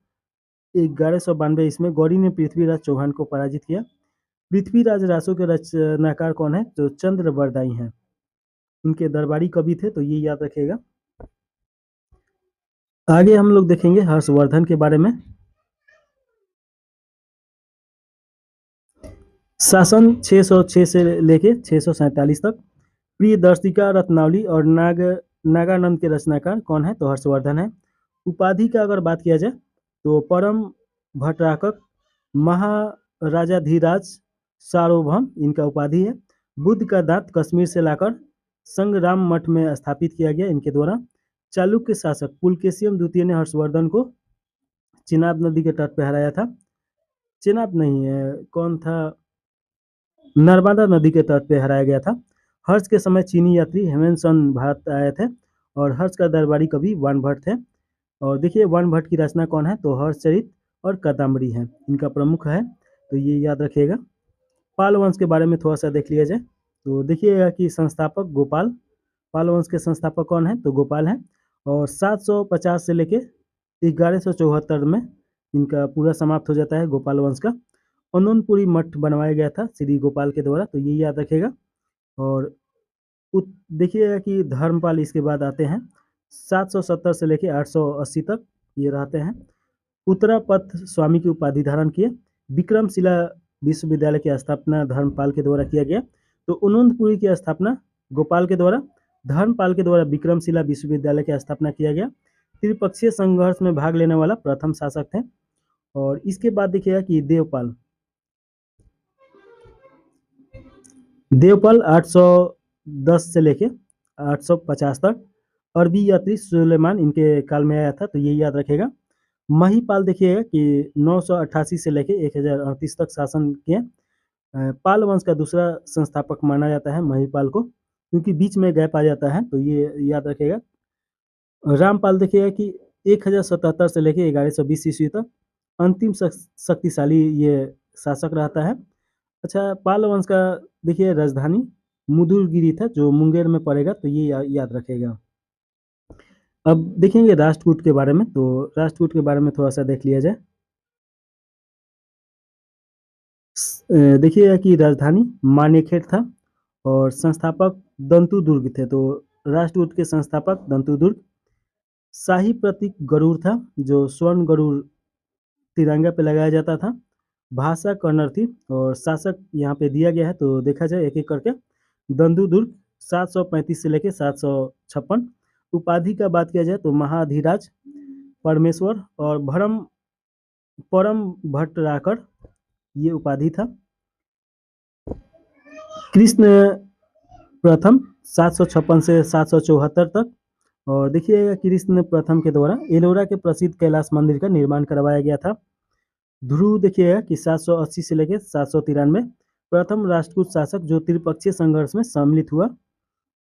1192 इसमें गौरी ने पृथ्वीराज चौहान को पराजित किया। पृथ्वीराज रासो के रचनाकार कौन है, तो चंद्र बरदाई हैं, इनके दरबारी कवि थे, तो ये याद रखिएगा। आगे हम लोग देखेंगे हर्षवर्धन के बारे में। शासन 606 से लेके 647 तक। प्रियदर्शिका रत्नावली और नागानंद के रचनाकार कौन है, तो हर्षवर्धन है। उपाधि का अगर बात किया जाए तो परम भट्टराकक, महाराजाधिराज सार्वभौम इनका उपाधि है। बुद्ध का दांत कश्मीर से लाकर संग्राम मठ में स्थापित किया गया इनके द्वारा। चालुक्य शासक पुलकेशियम द्वितीय ने हर्षवर्धन को चिनाब नदी के तट पर हराया था। चिनाब नहीं है, कौन था, नर्मदा नदी के तट पे हराया गया था। हर्ष के समय चीनी यात्री हेमनसन भारत आए थे और हर्ष का दरबारी कवि वानभट्ट थे। और देखिए वानभट्ट की रचना कौन है, तो हर्षचरित और कादम्बरी है, इनका प्रमुख है, तो ये याद रखिएगा। पाल वंश के बारे में थोड़ा सा देख लिया जाए तो देखिएगा कि संस्थापक गोपाल, पाल वंश के संस्थापक कौन है, तो गोपाल है। और 750 से लेके 1174 में इनका पूरा समाप्त हो जाता है गोपाल वंश का। अनंतपुरी मठ बनवाया गया था श्री गोपाल के द्वारा, तो ये याद रखेगा। और देखिएगा कि धर्मपाल इसके बाद आते हैं, 770 से लेके 880 तक ये रहते हैं। उत्तरापथ स्वामी की उपाधि धारण किए। विक्रमशिला विश्वविद्यालय की स्थापना धर्मपाल के द्वारा किया गया। तो अनंतपुरी की स्थापना गोपाल के द्वारा, धर्मपाल के द्वारा विक्रमशिला विश्वविद्यालय की स्थापना किया गया। त्रिपक्षीय संघर्ष में भाग लेने वाला प्रथम शासक थे। और इसके बाद देखिएगा कि देवपाल 810 से लेके 850 तक। अरबी यात्री सुलेमान इनके काल में आया था, तो ये याद रखेगा। महिपाल देखिएगा कि 988 से लेके 1038 तक शासन किए। पाल वंश का दूसरा संस्थापक माना जाता है महिपाल को, क्योंकि बीच में गैप आ जाता है, तो ये याद रखेगा। रामपाल देखिएगा कि 1077 से लेके 1120 ईस्वी तक अंतिम शक्तिशाली ये शासक रहता है। अच्छा, पाल वंश का देखिए राजधानी मुदुरगिरी था, जो मुंगेर में पड़ेगा, तो ये याद रखेगा। अब देखेंगे राष्ट्रकूट के बारे में, तो राष्ट्रकूट के बारे में थोड़ा सा देख लिया जाए। देखिएगा कि राजधानी मानेखेड़ था और संस्थापक दंतु दुर्ग थे, तो राष्ट्रकूट के संस्थापक दंतु दुर्ग। शाही प्रतीक गरुड़ था, जो स्वर्ण गरुड़ तिरंगा पे लगाया जाता था। भाषा कन्नड़ थी और शासक यहाँ पे दिया गया है, तो देखा जाए एक एक करके। दंतु दुर्ग 735 से लेके 756। उपाधि का बात किया जाए तो महाधिराज, परमेश्वर और परम भट्टराकर ये उपाधि था। कृष्ण प्रथम 756 से 774 तक। और देखिएगा कृष्ण प्रथम के द्वारा एलोरा के प्रसिद्ध कैलाश मंदिर का निर्माण करवाया गया था। ध्रुव देखिएगा कि 780 से लेकर 793 प्रथम राष्ट्रकूट शासक जो त्रिपक्षीय संघर्ष में सम्मिलित हुआ।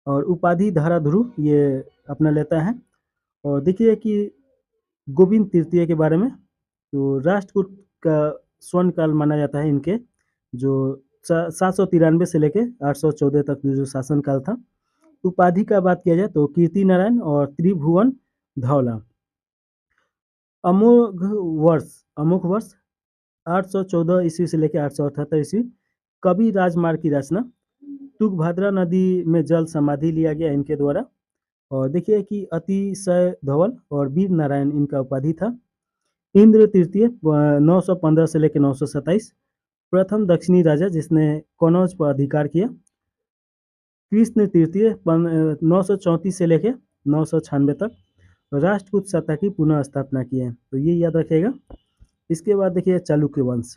और उपाधि धारा ध्रुव ये अपना लेता है। और देखिए कि गोविंद तृतीय के बारे में, तो राष्ट्रकूट का स्वर्ण काल माना जाता है इनके, जो 793 से लेके 814 तक जो शासन काल था। उपाधि का बात किया जाए तो कीर्ति नारायण और त्रिभुवन धौला। अमोघ वर्ष 814 ईस्वी से लेकर 878 ईस्वी। कवि राजमार्ग की रचना। तुंगभद्रा नदी में जल समाधि लिया गया इनके द्वारा। और देखिए कि अतिशय धवल और वीर नारायण इनका उपाधि था। इंद्र तृतीय 915 से लेकर 927 प्रथम दक्षिणी राजा जिसने कनौज पर अधिकार किया। कृष्ण तृतीय 934 से लेकर 996 तक राष्ट्रकूट सत्ता की पुनः स्थापना की है, तो ये याद रखिएगा। इसके बाद देखिए चालुक्य वंश।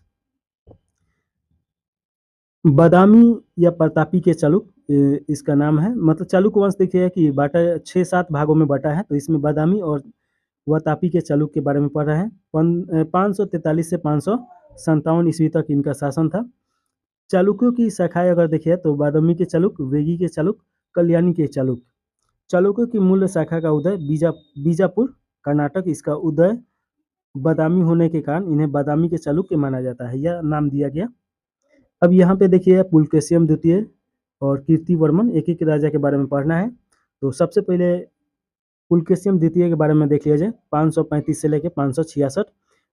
बादामी या प्रतापी के चालुक इसका नाम है। मतलब चालुक्य वंश देखिए कि बाटा 6-7 भागों में बटा है, तो इसमें बादामी और वातापी के चालुक्य के बारे में पढ़ रहे हैं। 543 से 557 ईस्वी तक इनका शासन था। चालुक्यों की शाखाएं अगर देखिए तो बादामी के चालुक्य, वेगी के चालुक्य, कल्याणी के चालुक्य। चालुक्यों की मूल शाखा का उदय बीजापुर कर्नाटक, इसका उदय बादामी होने के कारण इन्हें बादामी के चालुक्य माना जाता है, यह नाम दिया गया। अब यहाँ पे देखिए पुलकेशियम द्वितीय और कीर्तिवर्मन, एक एक राजा के बारे में पढ़ना है। तो सबसे पहले पुलकेशियम द्वितीय के बारे में देख लिया जाए। 535 से लेकर 566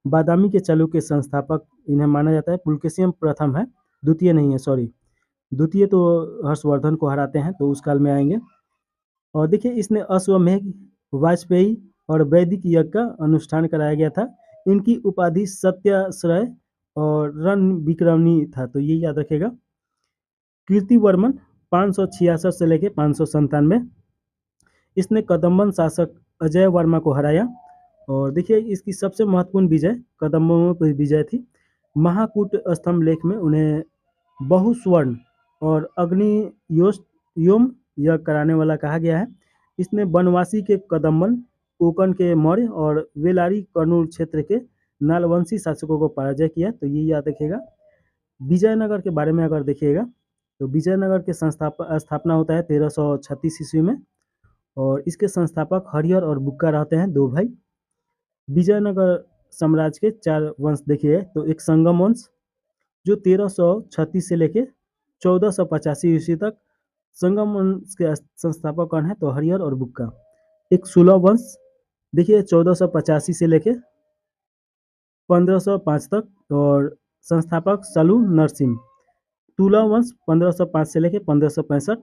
बादामी के चालुक्य के संस्थापक इन्हें माना जाता है। पुलकेशियम प्रथम है, द्वितीय नहीं है, सॉरी। द्वितीय तो हर्षवर्धन को हराते हैं, तो उस काल में आएंगे। और देखिए इसने अश्वमेघ, वाजपेयी और वैदिक यज्ञ का अनुष्ठान कराया गया था। इनकी उपाधि सत्याश्रय और रण विक्रमणी था, तो ये याद रखेगा। कीर्तिवर्मन 566 से लेकर 597 इसने कदम्बन शासक अजय वर्मा को हराया और देखिए इसकी सबसे महत्वपूर्ण विजय कदम्बों पर विजय थी। महाकूट स्तंभ लेख में उन्हें बहुस्वर्ण और अग्नि योम यज्ञ कराने वाला कहा गया है। इसने बनवासी के कदम्बन, कोकण के मौर्य और वेलारी कर्नूल क्षेत्र के नालवंशी शासकों को पराजय किया। तो ये याद रखिएगा। विजयनगर के बारे में अगर देखिएगा तो विजयनगर के स्थापना होता है 1336 ईस्वी में और इसके संस्थापक हरिहर और बुक्का रहते हैं, दो भाई। विजयनगर साम्राज्य के 4 वंश देखिए तो एक संगम वंश जो 1336 से लेके 1485 ईस्वी तक। संगम वंश के संस्थापक कौन है तो हरिहर और बुक्का। एक सुलभ वंश देखिए 1485 से लेके 1505 तक और संस्थापक सलू नरसिंह। तुला वंश 1505 से लेके 1565,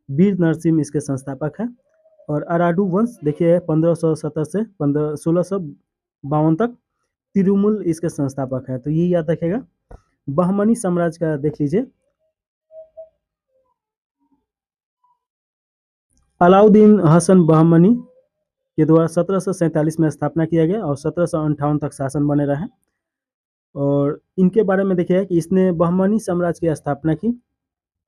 वीर नरसिंह इसके संस्थापक हैं। और अराडू वंश देखिए 1517 से 1652 तक, तिरुमुल इसके संस्थापक हैं। तो ये याद रखेगा। बहमनी साम्राज्य का देख लीजिए। अलाउद्दीन हसन बहमनी के द्वारा 1747 में स्थापना किया गया और 1758 तक शासन बने रहे। और इनके बारे में देखिए कि इसने बहमनी साम्राज्य की स्थापना की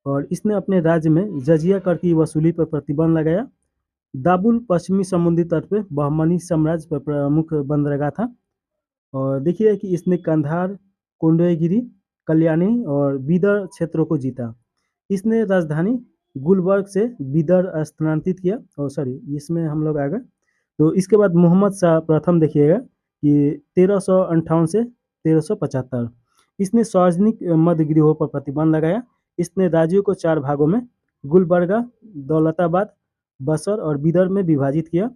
और इसने अपने राज्य में जजिया कर की वसूली पर प्रतिबंध लगाया। दाबुल पश्चिमी समुद्री तट पर बहमनी साम्राज्य पर प्रमुख बंदरगाह था। और देखिए कि इसने कंधार, कोंडोईगिरी, कल्याणी और बीदर क्षेत्रों को जीता। इसने राजधानी गुलबर्ग से बीदर स्थानांतरित किया। और सॉरी, इसमें हम लोग आ गए। तो इसके बाद मोहम्मद शाह प्रथम देखिएगा कि 1358 से 1375 इसने सार्वजनिक मध्य गिरोह पर प्रतिबंध लगाया। इसने राज्यों को 4 भागों में गुलबर्गा, दौलताबाद, बसर और बीदर में विभाजित किया।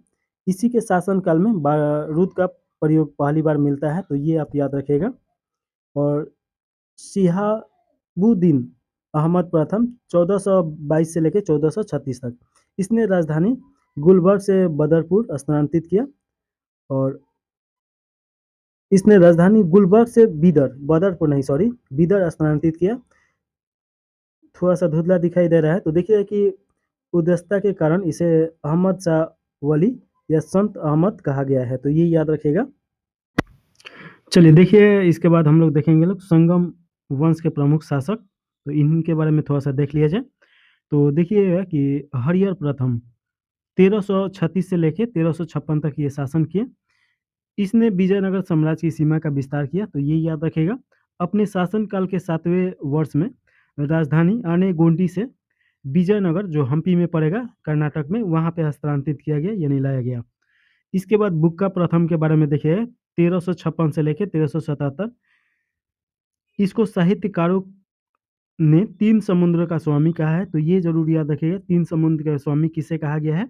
इसी के शासनकाल में बारूद का प्रयोग पहली बार मिलता है। तो ये आप याद रखिएगा। और शिहाबुद्दीन अहमद प्रथम 1422 से लेकर 1436 तक इसने राजधानी गुलबर्ग से बदरपुर स्थानांतरित किया। और इसने राजधानी गुलबर्ग से बदरपुर नहीं सॉरी बीदर स्थानांतरित किया। थोड़ा सा धुंधला दिखाई दे रहा है। तो देखिए कि उद्दस्तता के कारण इसे अहमद शाह वली या संत अहमद कहा गया है। तो ये याद रखिएगा। चलिए देखिए इसके बाद हम लोग देखेंगे लोग संगम वंश के प्रमुख शासक। तो इनके बारे में थोड़ा सा देख लिया जाए। तो देखिए कि हरिहर प्रथम 1336 से लेकर 1356 तक ये शासन किए। इसने विजयनगर साम्राज्य की सीमा का विस्तार किया। तो ये याद रखेगा। अपने शासनकाल के 7वें वर्ष में राजधानी आनेगोंडी से विजयनगर, जो हम्पी में पड़ेगा कर्नाटक में, वहां पे हस्तांतरित किया गया यानी लाया गया। इसके बाद बुक्का प्रथम के बारे में देखिए 1356 से लेकर 1377 इसको साहित्यकारों ने 3 समुद्र का स्वामी कहा है। तो ये जरूर याद रखिएगा, 3 समुद्र का स्वामी किसे कहा गया है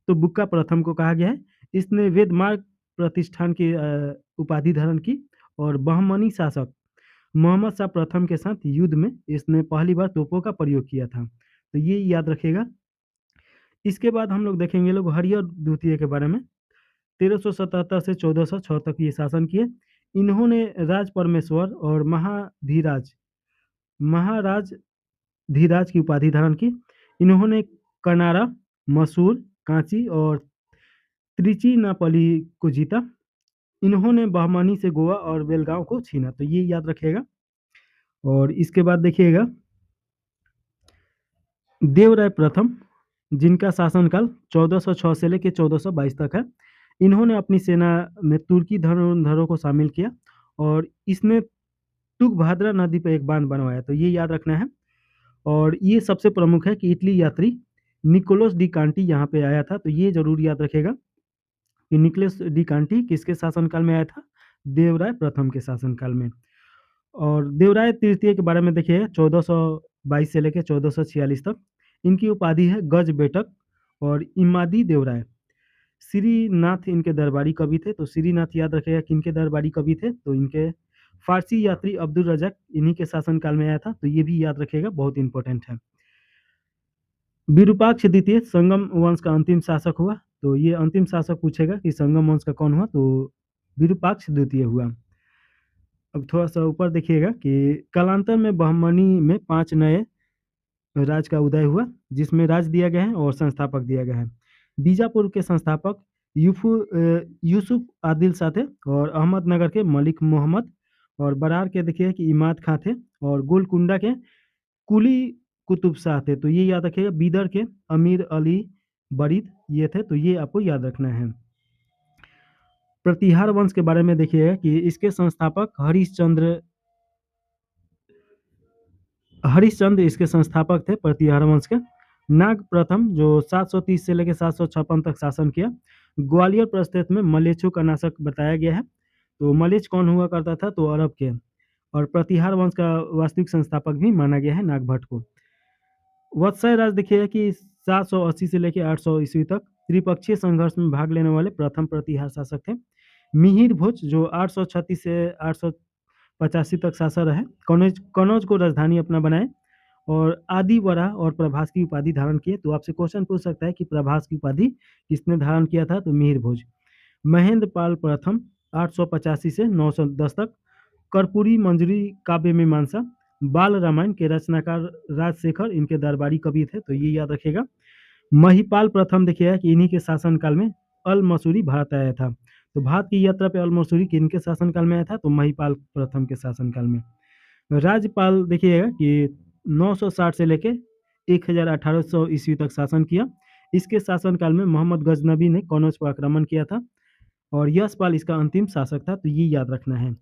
तो बुक्का प्रथम को कहा गया है। इसने वेदमार्ग प्रतिष्ठान की उपाधि धारण की और बहमनी शासक मोहम्मद शाह प्रथम के साथ युद्ध में इसने पहली बार तोपों का प्रयोग किया था। तो ये याद रखिएगा। इसके बाद हम लोग देखेंगे लोग हरिहर द्वितीय के बारे में। 1377 से 1406 तक ये शासन किए। इन्होंने राज परमेश्वर और महाराज धीराज की उपाधि धारण की। इन्होंने कनारा, मसूर, कांची और त्रिचिनापली को जीता। इन्होंने बहमनी से गोवा और बेलगांव को छीना। तो ये याद रखिएगा। और इसके बाद देखिएगा देवराय प्रथम, जिनका शासनकाल 1406 से लेकर 1422 तक है। इन्होंने अपनी सेना में तुर्की धनुर्धरों को शामिल किया और इसने तुंगभद्रा नदी पर एक बांध बनवाया। तो ये याद रखना है। और ये सबसे प्रमुख है कि इटली यात्री निकोलस डी कांटी यहाँ पे आया था। तो ये जरूर याद रखेगा कि निकोलस डी कांटी किसके शासनकाल में आया था, देवराय प्रथम के शासनकाल में। और देवराय तृतीय के बारे में देखिए 1422 से लेकर 1446 तक इनकी उपाधि है गज बेटक और इमादी देवराय। श्रीनाथ इनके दरबारी कवि थे। तो श्रीनाथ याद रखेगा कि इनके दरबारी कवि थे। तो इनके फारसी यात्री अब्दुल रज़ाक इन्हीं के शासनकाल में आया था। तो ये भी याद रखेगा, बहुत इंपॉर्टेंट है। विरूपाक्ष द्वितीय संगम वंश का अंतिम शासक हुआ। तो ये अंतिम शासक पूछेगा कि संगम वंश का कौन हुआ, तो विरूपाक्ष द्वितीय हुआ। अब थोड़ा सा ऊपर देखिएगा कि कालांतर में बहमनी में 5 नए राज का उदय हुआ, जिसमें राज दिया गया है और संस्थापक दिया गया है। बीजापुर के संस्थापक यूसुफ आदिल शाह थे, और अहमदनगर के मलिक मोहम्मद, और बरार के देखिए कि इमाद खां थे, और गोलकुंडा के कुली कुतुब शाह थे। तो ये याद रखिएगा। बीदर के अमीर अली बरीद ये थे, तो ये आपको याद रखना है। प्रतिहार वंश के बारे में देखिए कि इसके संस्थापक हरिश्चंद्र इसके संस्थापक थे प्रतिहार वंश के। नाग प्रथम जो 730 से लेकर 756 तक शासन किया। ग्वालियर प्रस्थेत में मलेच्छों का नाशक बताया गया है। तो मलेच्छ कौन हुआ करता था, तो अरब के। और प्रतिहार वंश का वास्तविक संस्थापक भी माना गया है नागभट्ट को। वत्सय राज देखिए कि 780 से लेकर 800 ईस्वी तक त्रिपक्षीय संघर्ष में भाग लेने वाले प्रथम प्रतिहार शासक थे। मिहिर भोज जो 836 से 885 तक शासक रहे, कनौज को राजधानी अपना बनाए, और आदि वरा और प्रभास की उपाधि धारण किए। तो आपसे क्वेश्चन पूछ सकता है कि प्रभास की उपाधि किसने धारण किया था, तो मिहिर भोज। महेंद्र पाल प्रथम 885 से 910 तक कर्पूरी मंजरी काव्य मीमांसा। बाल रामायण के रचनाकार राजशेखर इनके दरबारी कवि थे, तो ये याद रखिएगा। महिपाल प्रथम देखिए कि इन्हीं के शासनकाल में अल मसूरी भारत आया था। तो भारत की यात्रा पे अल मसूरी किनके शासनकाल में आया था, तो महिपाल प्रथम के शासनकाल में। राज्यपाल देखिएगा कि 960 से लेके 1800 ईस्वी तक शासन किया। इसके शासनकाल में मोहम्मद गजनबी ने कनौज पर आक्रमण किया था, और यशपाल इसका अंतिम शासक था। तो ये याद रखना है।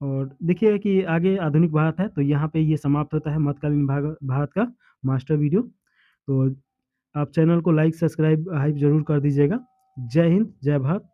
और देखिए कि आगे आधुनिक भारत है, तो यहाँ पे ये समाप्त होता है मध्यकालीन भारत का मास्टर वीडियो। तो आप चैनल को लाइक सब्सक्राइब हाइप जरूर कर दीजिएगा। जय हिंद, जय भारत।